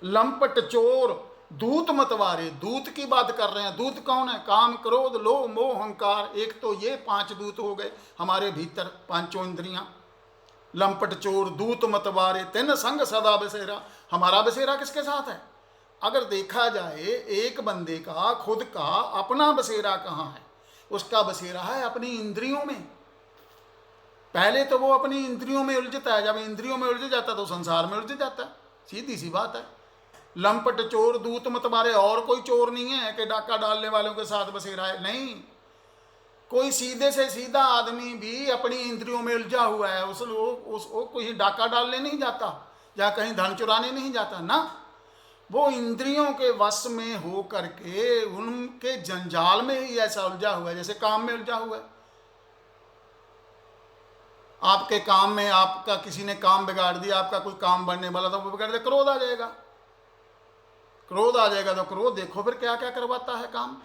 लंपट चोर दूत मतवारे, दूत की बात कर रहे हैं। दूत कौन है? काम, क्रोध, लोभ, मोह, अहंकार। एक तो ये 5 दूत हो गए हमारे भीतर, 5 इंद्रियां। लंपट चोर दूत मतवारे, तिन संग सदा बसेरा। हमारा बसेरा किसके साथ है? अगर देखा जाए एक बंदे का खुद का अपना बसेरा कहाँ है? उसका बसेरा है अपनी इंद्रियों में। पहले तो वो अपनी इंद्रियों में उलझता है, जब इंद्रियों में उलझ जाता तो संसार में उलझ जाता है, सीधी सी बात है। लंपट चोर दूत मतवारे, और कोई चोर नहीं है कि डाका डालने वालों के साथ बसेरा है, नहीं। कोई सीधे से सीधा आदमी भी अपनी इंद्रियों में उलझा हुआ है, उसको कोई डाका डालने नहीं जाता या कहीं धन चुराने नहीं जाता ना। वो इंद्रियों के वश में हो करके उनके जंजाल में ही ऐसा उलझा हुआ है, जैसे काम में उलझा हुआ है। आपके काम में, आपका किसी ने काम बिगाड़ दिया, आपका कोई काम बनने वाला था वो बिगाड़ दिया, क्रोध आ जाएगा। क्रोध आ जाएगा तो क्रोध देखो फिर क्या क्या करवाता है, काम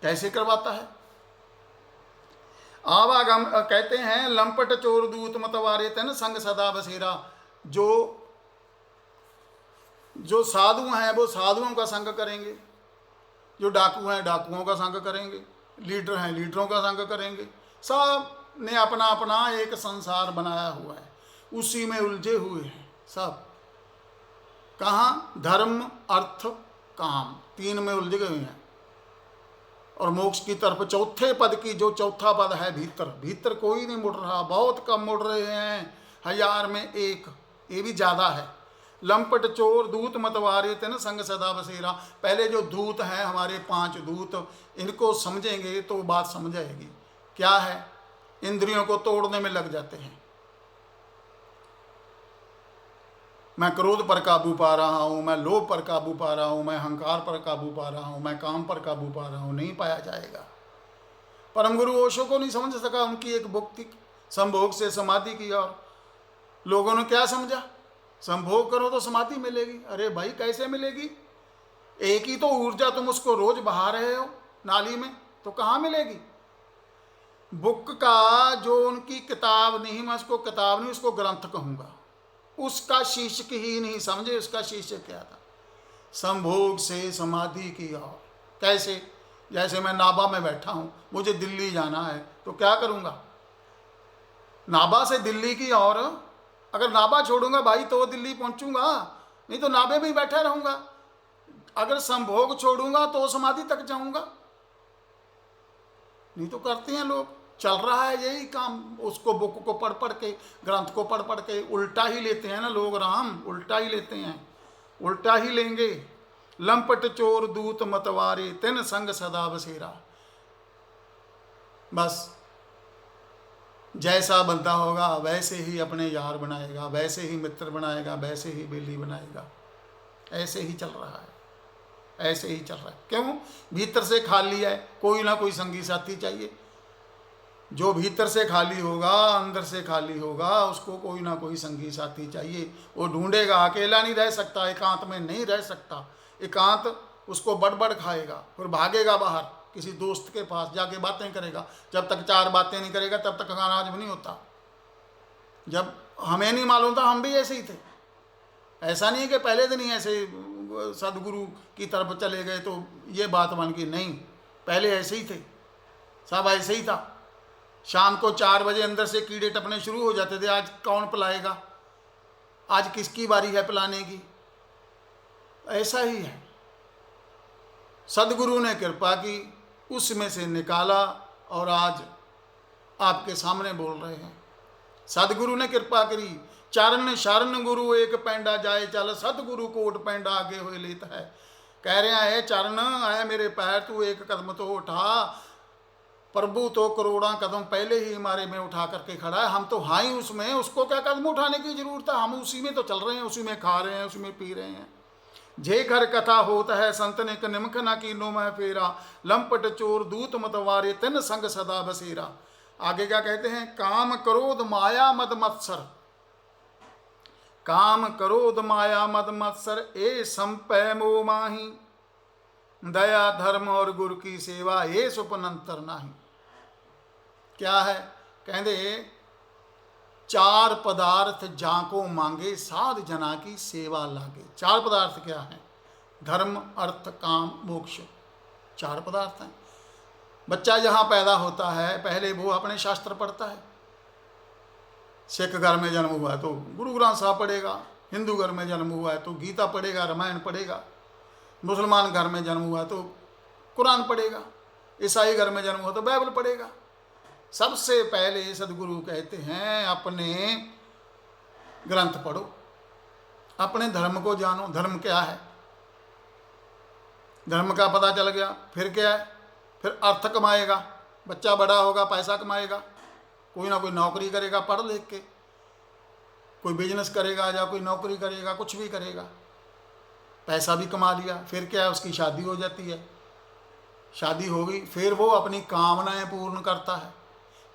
कैसे करवाता है। आवागम कहते हैं लंपट चोर दूत मतवारे, तन संग सदा बसेरा। जो साधु हैं वो साधुओं का संग करेंगे, जो डाकू हैं डाकुओं का संग करेंगे, लीडर हैं लीडरों का संग करेंगे। सब ने अपना अपना एक संसार बनाया हुआ है, उसी में उलझे हुए हैं सब। कहाँ? धर्म अर्थ काम, तीन में उलझे हुए हैं। और मोक्ष की तरफ चौथे पद की, जो चौथा पद है भीतर, भीतर कोई नहीं मुड़ रहा, बहुत कम मुड़ रहे हैं, 1000 में 1, ये भी ज़्यादा है। लंपट चोर दूत मतवारे तेन संग सदा बसेरा। पहले जो दूत हैं हमारे 5 दूत, इनको समझेंगे तो बात समझ आएगी। क्या है? इंद्रियों को तोड़ने में लग जाते हैं। मैं क्रोध पर काबू पा रहा हूँ, मैं लोभ पर काबू पा रहा हूँ, मैं अहंकार पर काबू पा रहा हूँ, मैं काम पर काबू पा रहा हूँ, नहीं पाया जाएगा। परम गुरु ओशो को नहीं समझ सका उनकी एक भक्ति संभोग से समाधि की। और लोगों ने क्या समझा? संभोग करो तो समाधि मिलेगी। अरे भाई कैसे मिलेगी? एक ही तो ऊर्जा तुम उसको रोज बहा रहे हो नाली में, तो कहाँ मिलेगी? बुक का जो उनकी किताब नहीं, मैं उसको किताब नहीं, उसको ग्रंथ कहूँगा, उसका शीर्षक ही नहीं समझे। उसका शीर्षक क्या था? संभोग से समाधि की ओर। कैसे? जैसे मैं नाभा में बैठा हूँ, मुझे दिल्ली जाना है, तो क्या करूँगा? नाभा से दिल्ली की ओर, अगर नाभा छोड़ूंगा भाई तो दिल्ली पहुँचूंगा, नहीं तो नाभे में ही बैठा रहूँगा। अगर संभोग छोड़ूंगा तो समाधि तक जाऊँगा। नहीं तो करते हैं लोग, चल रहा है यही काम। उसको बुक को पढ़ पढ़ के, ग्रंथ को पढ़ पढ़ के उल्टा ही लेते हैं ना लोग, राम उल्टा ही लेते हैं, उल्टा ही लेंगे। लंपट चोर दूत मतवारे तिन संग सदा बसेरा। बस जैसा बंदा होगा वैसे ही अपने यार बनाएगा, वैसे ही मित्र बनाएगा, वैसे ही बेली बनाएगा। ऐसे ही चल रहा है, ऐसे ही चल रहा है। क्यों? भीतर से खाली है, कोई ना कोई संगी साथी चाहिए। जो भीतर से खाली होगा, अंदर से खाली होगा, उसको कोई ना कोई संगी साथी चाहिए। वो ढूंढेगा, अकेला नहीं रह सकता, एकांत में नहीं रह सकता। एकांत उसको बड़बड़ खाएगा, फिर भागेगा बाहर, किसी दोस्त के पास जाके बातें करेगा। जब तक 4 बातें नहीं करेगा तब तक अनाज भी नहीं होता। जब हमें नहीं मालूम था, हम भी ऐसे ही थे। ऐसा नहीं है कि पहले दिन ही ऐसे सदगुरु की तरफ चले गए तो ये बात बन गई, नहीं, पहले ऐसे ही थे, सब ऐसे ही था। शाम को 4 बजे अंदर से कीड़े टपने शुरू हो जाते थे। आज कौन पिलाएगा, आज किसकी बारी है पिलाने की? ऐसा ही है। सदगुरु ने कृपा की, उसमें से निकाला और आज आपके सामने बोल रहे हैं। सदगुरु ने कृपा करी। चरण शरण गुरु एक पैंडा जाए चल, सदगुरु कोट पैंडा आगे हुए लेता है। कह रहे हैं चरण है मेरे पैर, तू एक कदम तो उठा। प्रभु तो करोड़ा कदम पहले ही हमारे में उठा करके खड़ा है, हम तो हाँ ही उसमें, उसको क्या कदम उठाने की जरूरत है? हम उसी में तो चल रहे हैं, उसी में खा रहे हैं, उसी में पी रहे हैं। जे घर कथा होता है संत ने निमक ना कीनो मैं फेरा, लंपट चोर दूत मतवारे तिन संग सदा बसेरा। आगे क्या कहते हैं? काम क्रोध माया मद मत्सर, काम क्रोध माया मद मत्सर ए संपय मोह माही, दया धर्म और गुरु की सेवा ये सुपनंतर नाही। क्या है? कहते 4 पदार्थ जाको मांगे, साध जना की सेवा लागे। 4 पदार्थ क्या हैं? धर्म अर्थ काम मोक्ष, 4 पदार्थ हैं। बच्चा जहाँ पैदा होता है पहले वो अपने शास्त्र पढ़ता है। सिख घर में जन्म हुआ है तो गुरु ग्रंथ साहब पढ़ेगा, हिंदू घर में जन्म हुआ है तो गीता पढ़ेगा, रामायण पढ़ेगा, मुसलमान घर में जन्म हुआ है तो कुरान पढ़ेगा, ईसाई घर में जन्म हुआ तो बाइबल पढ़ेगा। सबसे पहले सदगुरु कहते हैं अपने ग्रंथ पढ़ो, अपने धर्म को जानो। धर्म क्या है? धर्म का पता चल गया, फिर क्या है? फिर अर्थ कमाएगा, बच्चा बड़ा होगा पैसा कमाएगा, कोई ना कोई नौकरी करेगा पढ़ लिख के, कोई बिजनेस करेगा या कोई नौकरी करेगा, कुछ भी करेगा, पैसा भी कमा लिया। फिर क्या है? उसकी शादी हो जाती है, शादी हो गई, फिर वो अपनी कामनाएं पूर्ण करता है।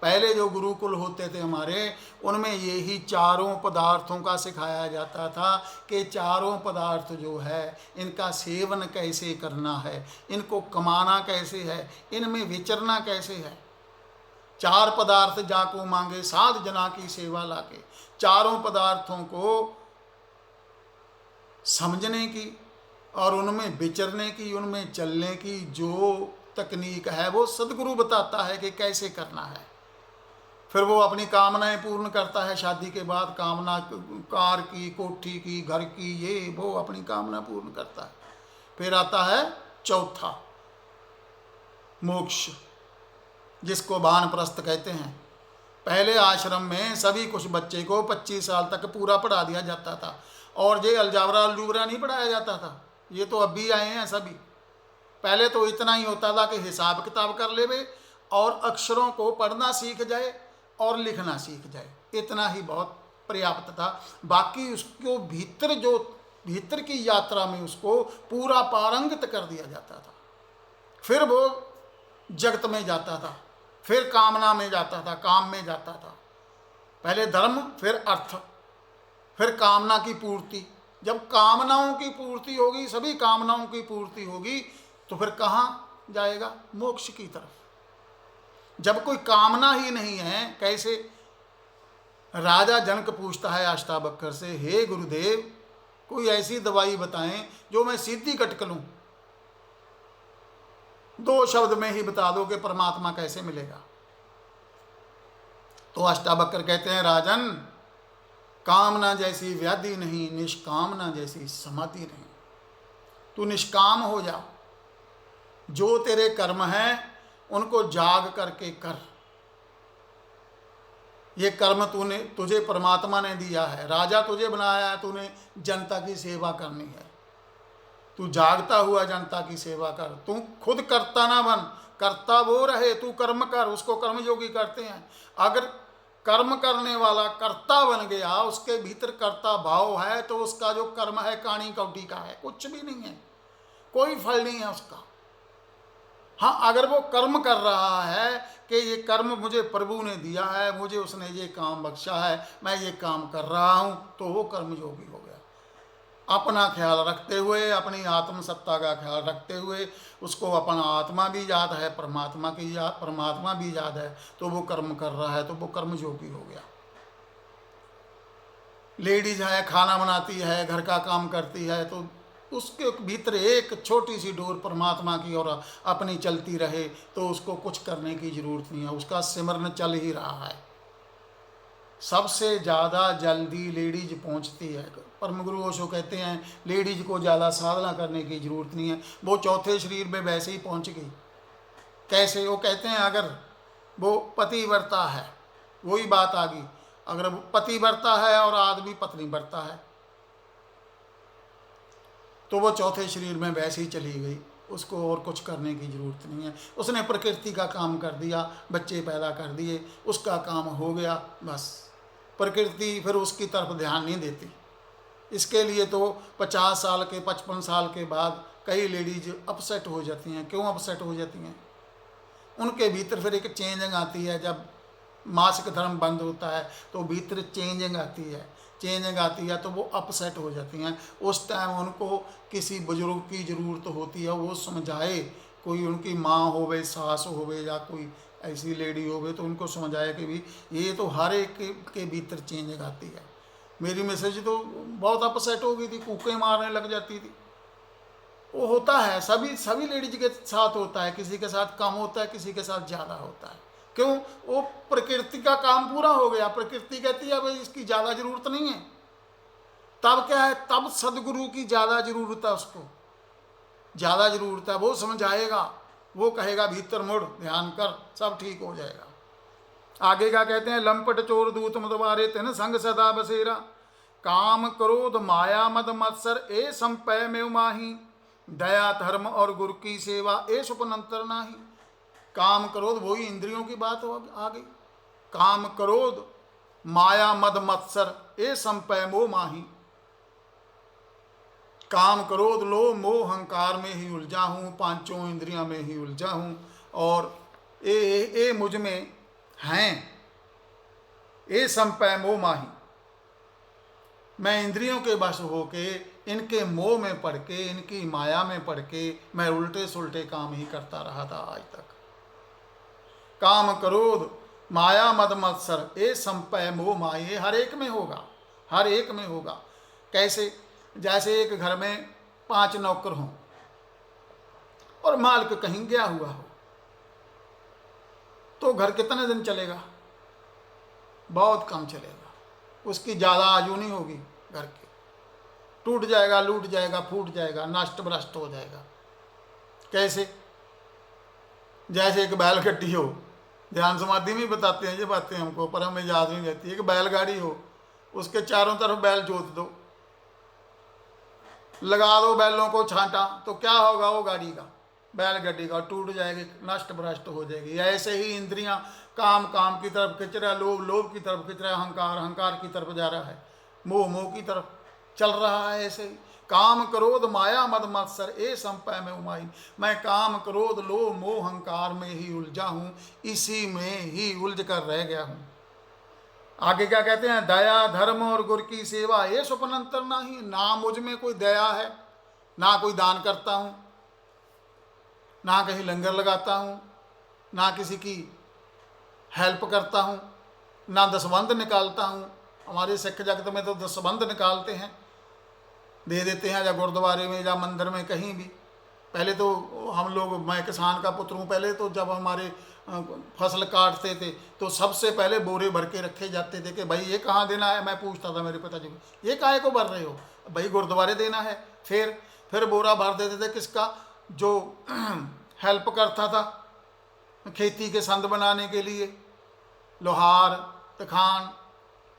पहले जो गुरुकुल होते थे हमारे, उनमें यही 4 पदार्थों का सिखाया जाता था कि 4 पदार्थ जो है इनका सेवन कैसे करना है, इनको कमाना कैसे है, इनमें विचरना कैसे है। 4 पदार्थ जाको मांगे, साध जना की सेवा लाके। 4 पदार्थों को समझने की, और उनमें विचरने की, उनमें चलने की जो तकनीक है वो सदगुरु बताता है कि कैसे करना है। फिर वो अपनी कामनाएं पूर्ण करता है। शादी के बाद कामना, कार की, कोठी की, घर की, ये वो अपनी कामना पूर्ण करता है। फिर आता है चौथा, मोक्ष, जिसको वानप्रस्थ कहते हैं। पहले आश्रम में सभी कुछ बच्चे को 25 साल तक पूरा पढ़ा दिया जाता था, और ये अलजाबरा अलजूबरा नहीं पढ़ाया जाता था। ये तो अब भी आए हैं सभी। पहले तो इतना ही होता था कि हिसाब किताब कर लेवे और अक्षरों को पढ़ना सीख जाए और लिखना सीख जाए, इतना ही बहुत पर्याप्त था। बाकी उसको भीतर, जो भीतर की यात्रा में उसको पूरा पारंगत कर दिया जाता था। फिर वो जगत में जाता था, फिर कामना में जाता था, काम में जाता था। पहले धर्म, फिर अर्थ, फिर कामना की पूर्ति। जब कामनाओं की पूर्ति होगी, सभी कामनाओं की पूर्ति होगी, तो फिर कहाँ जाएगा? मोक्ष की तरफ। जब कोई कामना ही नहीं है, कैसे? राजा जनक पूछता है अष्टावक्र से, हे गुरुदेव, कोई ऐसी दवाई बताएं जो मैं सीधी कटक लूं। 2 शब्द में ही बता दो कि परमात्मा कैसे मिलेगा। तो अष्टावक्र कहते हैं, राजन, कामना जैसी व्याधि नहीं, निष्कामना जैसी समाधि नहीं। तू निष्काम हो जा, जो तेरे कर्म हैं उनको जाग करके कर। ये कर्म तुझे परमात्मा ने दिया है, राजा तुझे बनाया है, तूने जनता की सेवा करनी है। तू जागता हुआ जनता की सेवा कर। तू खुद करता ना बन, करता वो रहे। तू कर्म कर, उसको कर्मयोगी कहते हैं। अगर कर्म करने वाला कर्ता बन गया, उसके भीतर कर्ता भाव है, तो उसका जो कर्म है काणी कौटी का है, कुछ भी नहीं है, कोई फल नहीं है उसका। हाँ, अगर वो कर्म कर रहा है कि ये कर्म मुझे प्रभु ने दिया है, मुझे उसने ये काम बख्शा है, मैं ये काम कर रहा हूँ, तो वो कर्मयोगी हो गया। अपना ख्याल रखते हुए, अपनी आत्म सत्ता का ख्याल रखते हुए, उसको अपना आत्मा भी याद है, परमात्मा भी याद है, तो वो कर्म कर रहा है, तो वो कर्मयोगी हो गया। लेडीज है, खाना बनाती है, घर का काम करती है, तो उसके भीतर एक छोटी सी डोर परमात्मा की और अपनी चलती रहे, तो उसको कुछ करने की जरूरत नहीं है, उसका सिमरन चल ही रहा है। सबसे ज़्यादा जल्दी लेडीज पहुंचती है। परम गुरु ओशो कहते हैं, लेडीज को ज़्यादा साधना करने की ज़रूरत नहीं है, वो चौथे शरीर में वैसे ही पहुंच गई। कैसे? वो कहते हैं, अगर वो पतिव्रता है, वही बात आ गई, अगर वो पतिव्रता है और आदमी पत्नी व्रता है, तो वो चौथे शरीर में वैसे ही चली गई, उसको और कुछ करने की ज़रूरत नहीं है। उसने प्रकृति का काम कर दिया, बच्चे पैदा कर दिए, उसका काम हो गया, बस। प्रकृति फिर उसकी तरफ ध्यान नहीं देती। इसके लिए तो 50 साल के, 55 साल के बाद कई लेडीज अपसेट हो जाती हैं। क्यों अपसेट हो जाती हैं? उनके भीतर फिर एक चेंजिंग आती है। जब मासिक धर्म बंद होता है तो भीतर चेंजिंग आती है, तो वो अपसेट हो जाती हैं। उस टाइम उनको किसी बुजुर्ग की ज़रूरत होती है, वो समझाए, कोई उनकी माँ होवे, सास होवे, या कोई ऐसी लेडी होवे, तो उनको समझाए कि भी ये तो हर एक के भीतर चेंजिंग आती है। मेरी मिसेज तो बहुत अपसेट हो गई थी, कूकें मारने लग जाती थी। वो होता है, सभी लेडीज के साथ होता है, किसी के साथ कम होता है, किसी के साथ ज़्यादा होता है। क्यों? वो प्रकृति का काम पूरा हो गया, प्रकृति कहती है भाई इसकी ज़्यादा ज़रूरत नहीं है। तब क्या है? तब सदगुरु की ज़्यादा ज़रूरत है, उसको ज़्यादा ज़रूरत है। वो समझाएगा, वो कहेगा भीतर मुड़, ध्यान कर, सब ठीक हो जाएगा। आगे क्या कहते हैं? लंपट चोर दूत मतवारे तेन संग सदा बसेरा, काम क्रोध माया मद मत्सर ए संपय में माही, दया धर्म और गुरु की सेवा ए सुपनंतर नाही। काम क्रोध, वही इंद्रियों की बात आ गई। काम क्रोध माया मद मत्सर ए संपय मोह माही। काम क्रोध लोभ मोह अहंकार में ही उलझा हूँ, पांचों इंद्रियां में ही उलझा हूँ, और ए मुझ में हैं, ए संपय मोह माही। मैं इंद्रियों के वश होके, इनके मोह में पड़ के, इनकी माया में पड़ के मैं उल्टे सुलटे काम ही करता रहा था आज तक। काम क्रोध माया मद मत्सर ए संपय मोह माही, हर एक में होगा, हर एक में होगा। कैसे? जैसे एक घर में 5 नौकर हों और मालिक कहीं गया हुआ हो, तो घर कितने दिन चलेगा? बहुत कम चलेगा। उसकी ज़्यादा आयु नहीं होगी घर की। टूट जाएगा, लूट जाएगा, फूट जाएगा, नष्ट भ्रष्ट हो जाएगा। कैसे? जैसे एक बैलगाड़ी हो, ध्यान समाधि में बताते हैं ये बातें हमको, पर हमें याद नहीं रहती। एक बैलगाड़ी हो, उसके चारों तरफ बैल जोत दो, लगा दो बैलों को छांटा, तो क्या होगा? वो गाड़ी का, बैलगाड़ी का टूट जाएगी, नष्ट भ्रष्ट हो जाएगी। ऐसे ही इंद्रियां काम काम की तरफ खिंच रहा है, लोभ लोभ की तरफ खिंच रहा है, अहंकार अहंकार की तरफ जा रहा है, मोह मोह की तरफ चल रहा है। ऐसे ही काम क्रोध माया मद मत्सर ए संपय में उमाई, मैं काम क्रोध लोभ मोह अहंकार में ही उलझा हूँ, इसी में ही उलझ कर रह गया हूँ। आगे क्या कहते हैं? दया धर्म और गुरु की सेवा ये स्वप्न अंतर नहीं। ना मुझ में कोई दया है, ना कोई दान करता हूँ, ना कहीं लंगर लगाता हूँ, ना किसी की हेल्प करता हूँ, ना दसबंध निकालता हूँ। हमारे सिख जगत में तो दसबंध निकालते हैं, दे देते हैं, या गुरुद्वारे में या मंदिर में कहीं भी। पहले तो हम लोग, मैं किसान का पुत्र हूँ, पहले तो जब हमारे फसल काटते थे तो सबसे पहले बोरे भर के रखे जाते थे कि भाई ये कहाँ देना है। मैं पूछता था मेरे पिताजी को, ये काहे को भर रहे हो? भाई गुरुद्वारे देना है। फिर बोरा भर देते थे। किसका? जो हेल्प करता था खेती के संद बनाने के लिए, लोहार तखान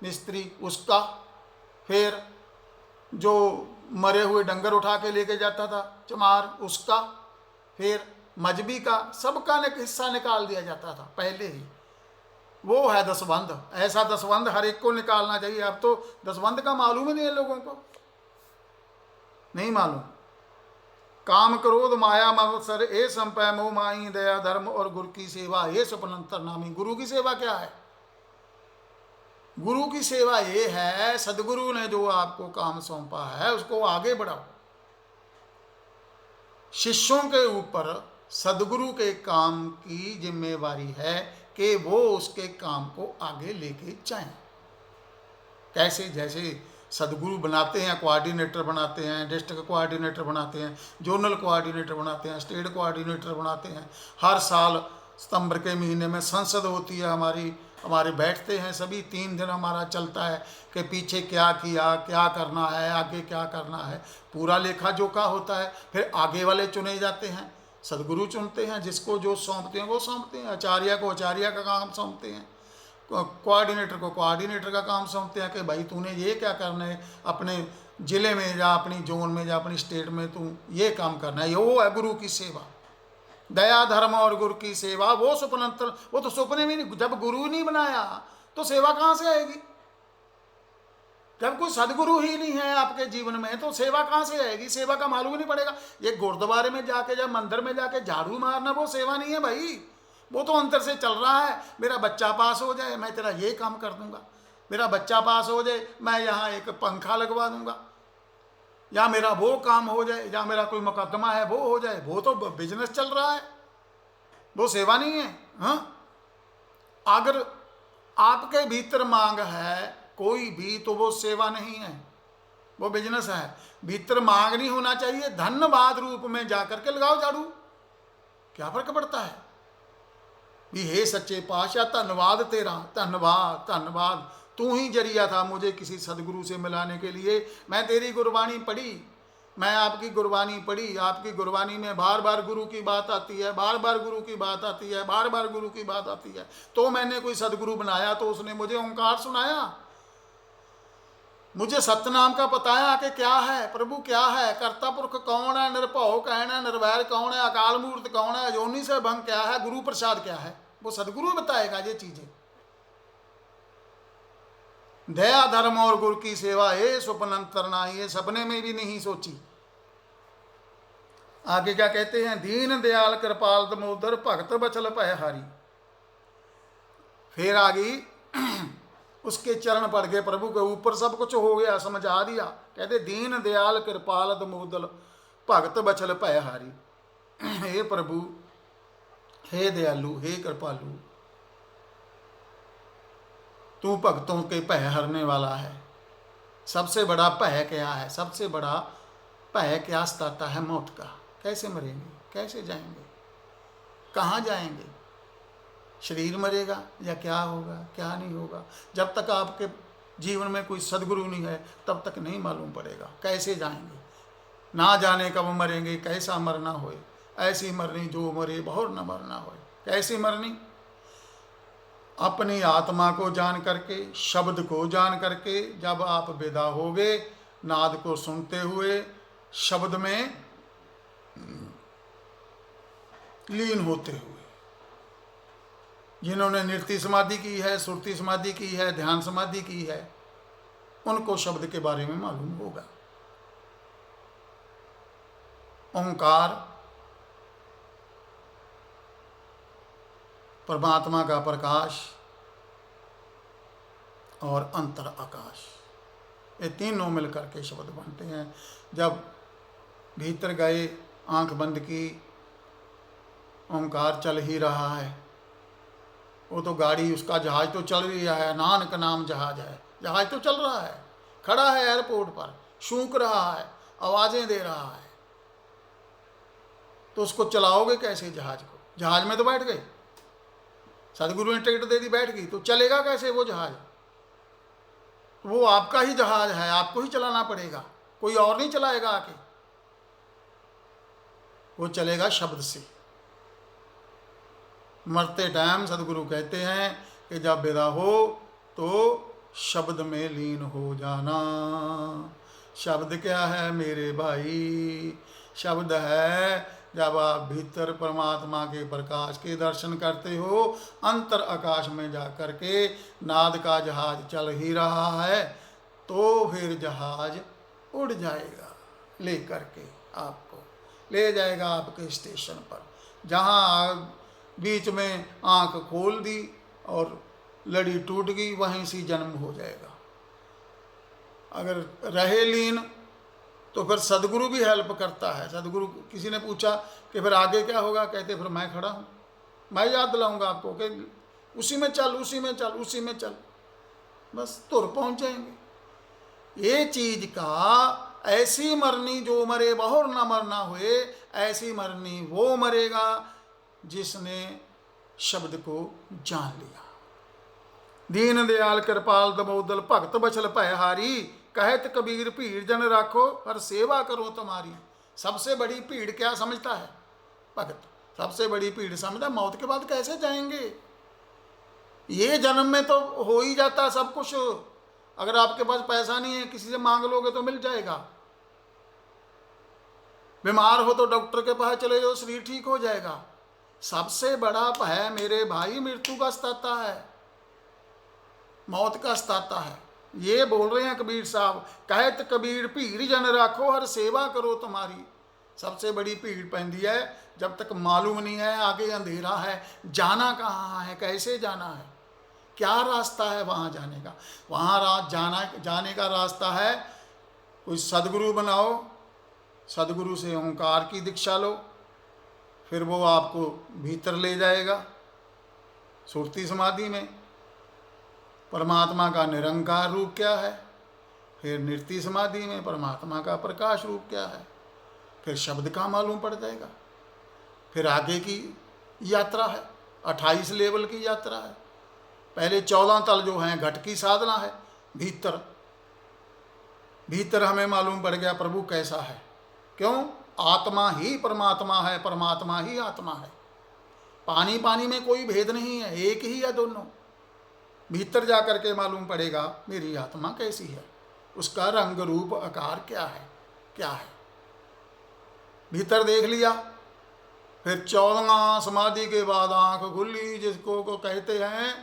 मिस्त्री, उसका। फिर जो मरे हुए डंगर उठा के लेके जाता था चमार, उसका। फिर मजबी का, सबका हिस्सा निकाल दिया जाता था पहले ही। वो है दसबंध। ऐसा दसबंध हर एक को निकालना चाहिए। अब तो दसबंध का मालूम ही नहीं है, लोगों को नहीं मालूम। काम क्रोध माया मत्सर ए संपय मोह माई, दया धर्म और गुरु की सेवा ये स्वप्न अंतर नामी। गुरु की सेवा क्या है? गुरु की सेवा ये है, सदगुरु ने जो आपको काम सौंपा है उसको आगे बढ़ाओ। शिष्यों के ऊपर सदगुरु के काम की जिम्मेवारी है कि वो उसके काम को आगे लेके जाएं। कैसे? जैसे सदगुरु बनाते हैं, कोऑर्डिनेटर बनाते हैं, डिस्ट्रिक्ट कोऑर्डिनेटर बनाते हैं, जोनल कोऑर्डिनेटर बनाते हैं, स्टेट कोऑर्डिनेटर बनाते हैं। हर साल सितंबर के महीने में संसद होती है हमारे बैठते हैं सभी। 3 दिन हमारा चलता है कि पीछे क्या किया, क्या करना है, आगे क्या करना है, पूरा लेखा जोखा होता है। फिर आगे वाले चुने जाते हैं, सदगुरु चुनते हैं, जिसको जो सौंपते हैं वो सौंपते हैं। आचार्य को आचार्य का काम सौंपते हैं, कोऑर्डिनेटर को कोऑर्डिनेटर का काम सौंपते हैं कि भाई तूने ये क्या करना है, अपने ज़िले में या अपनी जोन में या अपनी स्टेट में तू ये काम करना है। ये वो है गुरु की सेवा। दया धर्म और गुरु की सेवा वो स्वप्न अंतर, वो तो सपने में नहीं। जब गुरु नहीं बनाया तो सेवा कहाँ से आएगी? जब कोई सदगुरु ही नहीं है आपके जीवन में तो सेवा कहाँ से आएगी? सेवा का मालूम ही नहीं पड़ेगा। ये गुरुद्वारे में जाके या मंदिर में जाके झाड़ू मारना वो सेवा नहीं है भाई। वो तो अंतर से चल रहा है। मेरा बच्चा पास हो जाए, मैं तेरा ये काम कर दूंगा। मेरा बच्चा पास हो जाए, मैं यहाँ एक पंखा लगवा दूंगा। या मेरा वो काम हो जाए, या मेरा कोई मुकदमा है वो हो जाए। वो तो बिजनेस चल रहा है, वो सेवा नहीं है। हाँ, अगर आपके भीतर मांग है कोई भी तो वो सेवा नहीं है, वो बिजनेस है। भीतर मांग नहीं होना चाहिए। धन्यवाद रूप में जाकर के लगाओ झाड़ू, क्या फर्क पड़ता है? भी हे सच्चे पातशाह धन्यवाद तेरा, धन्यवाद धन्यवाद। तू ही जरिया था मुझे किसी सदगुरु से मिलाने के लिए। मैं तेरी गुरबानी पढ़ी, मैं आपकी गुरबानी पढ़ी। आपकी गुरबानी में बार बार गुरु की बात आती है, बार बार गुरु की बात आती है, बार बार गुरु की बात आती है। तो मैंने कोई सदगुरु बनाया तो उसने मुझे ओंकार सुनाया, मुझे सतनाम का बताया कि क्या है प्रभु, क्या है कर्ता पुरख कौन है, निरभव कौन है, निर्वैर कौन है, अकाल मूर्त कौन है, योनि से भंग क्या है, गुरु प्रसाद क्या है। वो सदगुरु बताएगा ये चीजें। दया धर्म और गुरु की सेवा ये स्वप्न अंतर नाही, ये सपने में भी नहीं सोची। आगे क्या कहते हैं? दीन दयाल कृपाल दमोदर भगत बचल भयहारी। फिर आगे उसके चरण पड़ गए, प्रभु के ऊपर सब कुछ हो गया, समझा दिया। कहते दीन दयाल कृपाल दमोदर भगत बचल भयहारी। हे प्रभु, हे दयालु, हे कृपालु, तू भक्तों के भय हरने वाला है। सबसे बड़ा भय क्या है? सबसे बड़ा भय क्या सताता है मौत का। कैसे मरेंगे, कैसे जाएंगे, कहाँ जाएंगे, शरीर मरेगा या क्या होगा, क्या नहीं होगा। जब तक आपके जीवन में कोई सदगुरु नहीं है तब तक नहीं मालूम पड़ेगा कैसे जाएंगे। ना जाने कब मरेंगे, कैसा मरना होए, ऐसी मरनी जो मरे बहुर न मरना होए। कैसी मरनी? अपनी आत्मा को जान करके, शब्द को जान करके। जब आप विदा होगे नाद को सुनते हुए, शब्द में लीन होते हुए। जिन्होंने नृत्य समाधि की है, सुरती समाधि की है, ध्यान समाधि की है, उनको शब्द के बारे में मालूम होगा। ओंकार परमात्मा का प्रकाश और अंतर आकाश, ये तीनों मिलकर के शब्द बनते हैं। जब भीतर गए, आंख बंद की, ओंकार चल ही रहा है। वो तो गाड़ी, उसका जहाज तो चल रही है, नानक नाम जहाज है। जहाज तो चल रहा है, खड़ा है एयरपोर्ट पर, सूंघ रहा है, आवाज़ें दे रहा है। तो उसको चलाओगे कैसे जहाज को? जहाज में तो बैठ गए, सदगुरु ने टिकट दे दी, बैठ गई, तो चलेगा कैसे वो जहाज? वो आपका ही जहाज है, आपको ही चलाना पड़ेगा, कोई और नहीं चलाएगा आके। वो चलेगा शब्द से। मरते टाइम सदगुरु कहते हैं कि जब विदा हो तो शब्द में लीन हो जाना। शब्द क्या है मेरे भाई? शब्द है जब आप भीतर परमात्मा के प्रकाश के दर्शन करते हो, अंतर आकाश में जा कर के नाद का जहाज चल ही रहा है, तो फिर जहाज उड़ जाएगा, ले करके आपको ले जाएगा आपके स्टेशन पर। जहाँ बीच में आंख खोल दी और लड़ी टूट गई, वहीं से जन्म हो जाएगा। अगर रहे लीन तो फिर सदगुरु भी हेल्प करता है। सदगुरु, किसी ने पूछा कि फिर आगे क्या होगा, कहते फिर मैं खड़ा हूँ, मैं याद दिलाऊंगा आपको कि उसी में चल, उसी में चल, उसी में चल, बस तुर पहुँच जाएंगे। ये चीज का ऐसी मरनी जो मरे बहुर न मरना हुए, ऐसी मरनी वो मरेगा जिसने शब्द को जान लिया। दीन दयाल कृपाल दमोदल भगत बचल भयहारी, कहत कबीर भीड़ जन राखो हर सेवा करो तुम्हारी। सबसे बड़ी भीड़ क्या समझता है भगत? सबसे बड़ी भीड़ समझता है मौत के बाद कैसे जाएंगे। ये जन्म में तो हो ही जाता सब कुछ। अगर आपके पास पैसा नहीं है, किसी से मांग लोगे तो मिल जाएगा। बीमार हो तो डॉक्टर के पास चले जाओ, शरीर ठीक हो जाएगा। सबसे बड़ा भय मेरे भाई मृत्यु का सताता है, मौत का सताता है। ये बोल रहे हैं कबीर साहब, कहत कबीर भीड़ जन राखो हर सेवा करो तुम्हारी। सबसे बड़ी भीड़ पैंदी है जब तक मालूम नहीं है, आगे अंधेरा है, जाना कहाँ है, कैसे जाना है, क्या रास्ता है वहाँ जाने का। वहाँ जाने का रास्ता है, कोई सदगुरु बनाओ, सदगुरु से ओंकार की दीक्षा लो, फिर वो आपको भीतर ले जाएगा सुरती समाधि में। परमात्मा का निरंकार रूप क्या है, फिर नृत्य समाधि में परमात्मा का प्रकाश रूप क्या है, फिर शब्द का मालूम पड़ जाएगा। फिर आगे की यात्रा है, 28 लेवल की यात्रा है। पहले 14 तल जो हैं घट की साधना है, भीतर भीतर हमें मालूम पड़ गया प्रभु कैसा है। क्यों? आत्मा ही परमात्मा है, परमात्मा ही आत्मा है। पानी पानी में कोई भेद नहीं है, एक ही है दोनों। भीतर जा कर के मालूम पड़ेगा मेरी आत्मा कैसी है, उसका रंग रूप आकार क्या है, क्या है। भीतर देख लिया, फिर 14वां समाधि के बाद आंख खुली, जिसको को कहते हैं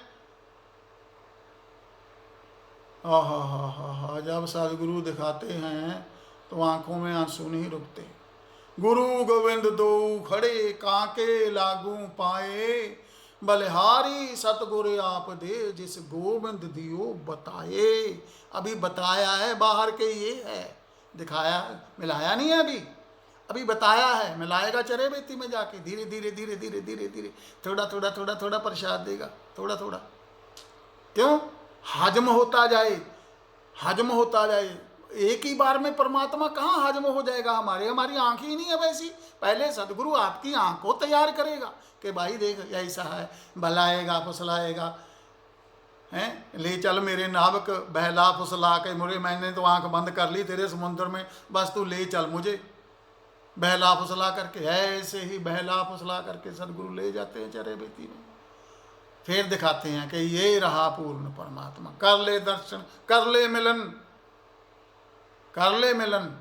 हा। जब सदगुरु दिखाते हैं तो आंखों में आंसू नहीं रुकते। गुरु गोविंद दो खड़े काके लागू पाए, बलिहारी सतगुरु आप दे जिस गोविंद दियो बताए। अभी बताया है, बाहर के ये है, दिखाया मिलाया नहीं है, अभी बताया है। मिलाएगा चरे बेती में जाके, धीरे धीरे धीरे धीरे धीरे धीरे, थोड़ा थोड़ा थोड़ा थोड़ा प्रसाद देगा, थोड़ा थोड़ा। क्यों? हजम होता जाए, हजम होता जाए। एक ही बार में परमात्मा कहाँ हजम हो जाएगा हमारे, हमारी आँख ही नहीं है वैसी। पहले सदगुरु आपकी आँख को तैयार करेगा कि भाई देख ऐसा है, बहलाएगा फुसलाएगा, हैं, ले चल मेरे नावक बहला फुसला के मुरे, मैंने तो आँख बंद कर ली तेरे समुद्र में, बस तू ले चल मुझे, बहला फुसला करके। ऐसे ही बहला फुसला करके सदगुरु ले जाते हैं चरे बेती में, फिर दिखाते हैं कि ये रहा पूर्ण परमात्मा, कर ले दर्शन, कर ले मिलन, कर ले मिलन।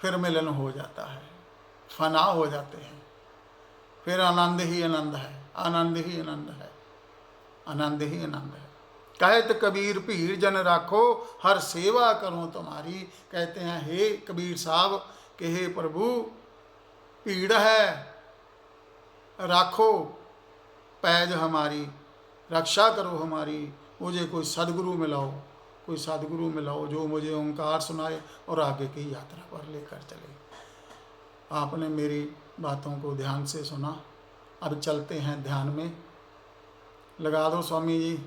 फिर मिलन हो जाता है, फना हो जाते हैं, फिर आनंद ही आनंद है, आनंद ही आनंद है, आनंद ही आनंद है। कहत कबीर भीड़ जन राखो, हर सेवा करूं तुम्हारी। कहते हैं हे कबीर साहब कि हे प्रभु भीड़ है, राखो पैज हमारी, रक्षा करो हमारी, मुझे कोई सदगुरु मिलाओ, कोई सदगुरु मिलाओ जो मुझे ओंकार सुनाए और आगे की यात्रा पर लेकर चले। आपने मेरी बातों को ध्यान से सुना, अब चलते हैं ध्यान में। लगा दो स्वामी जी।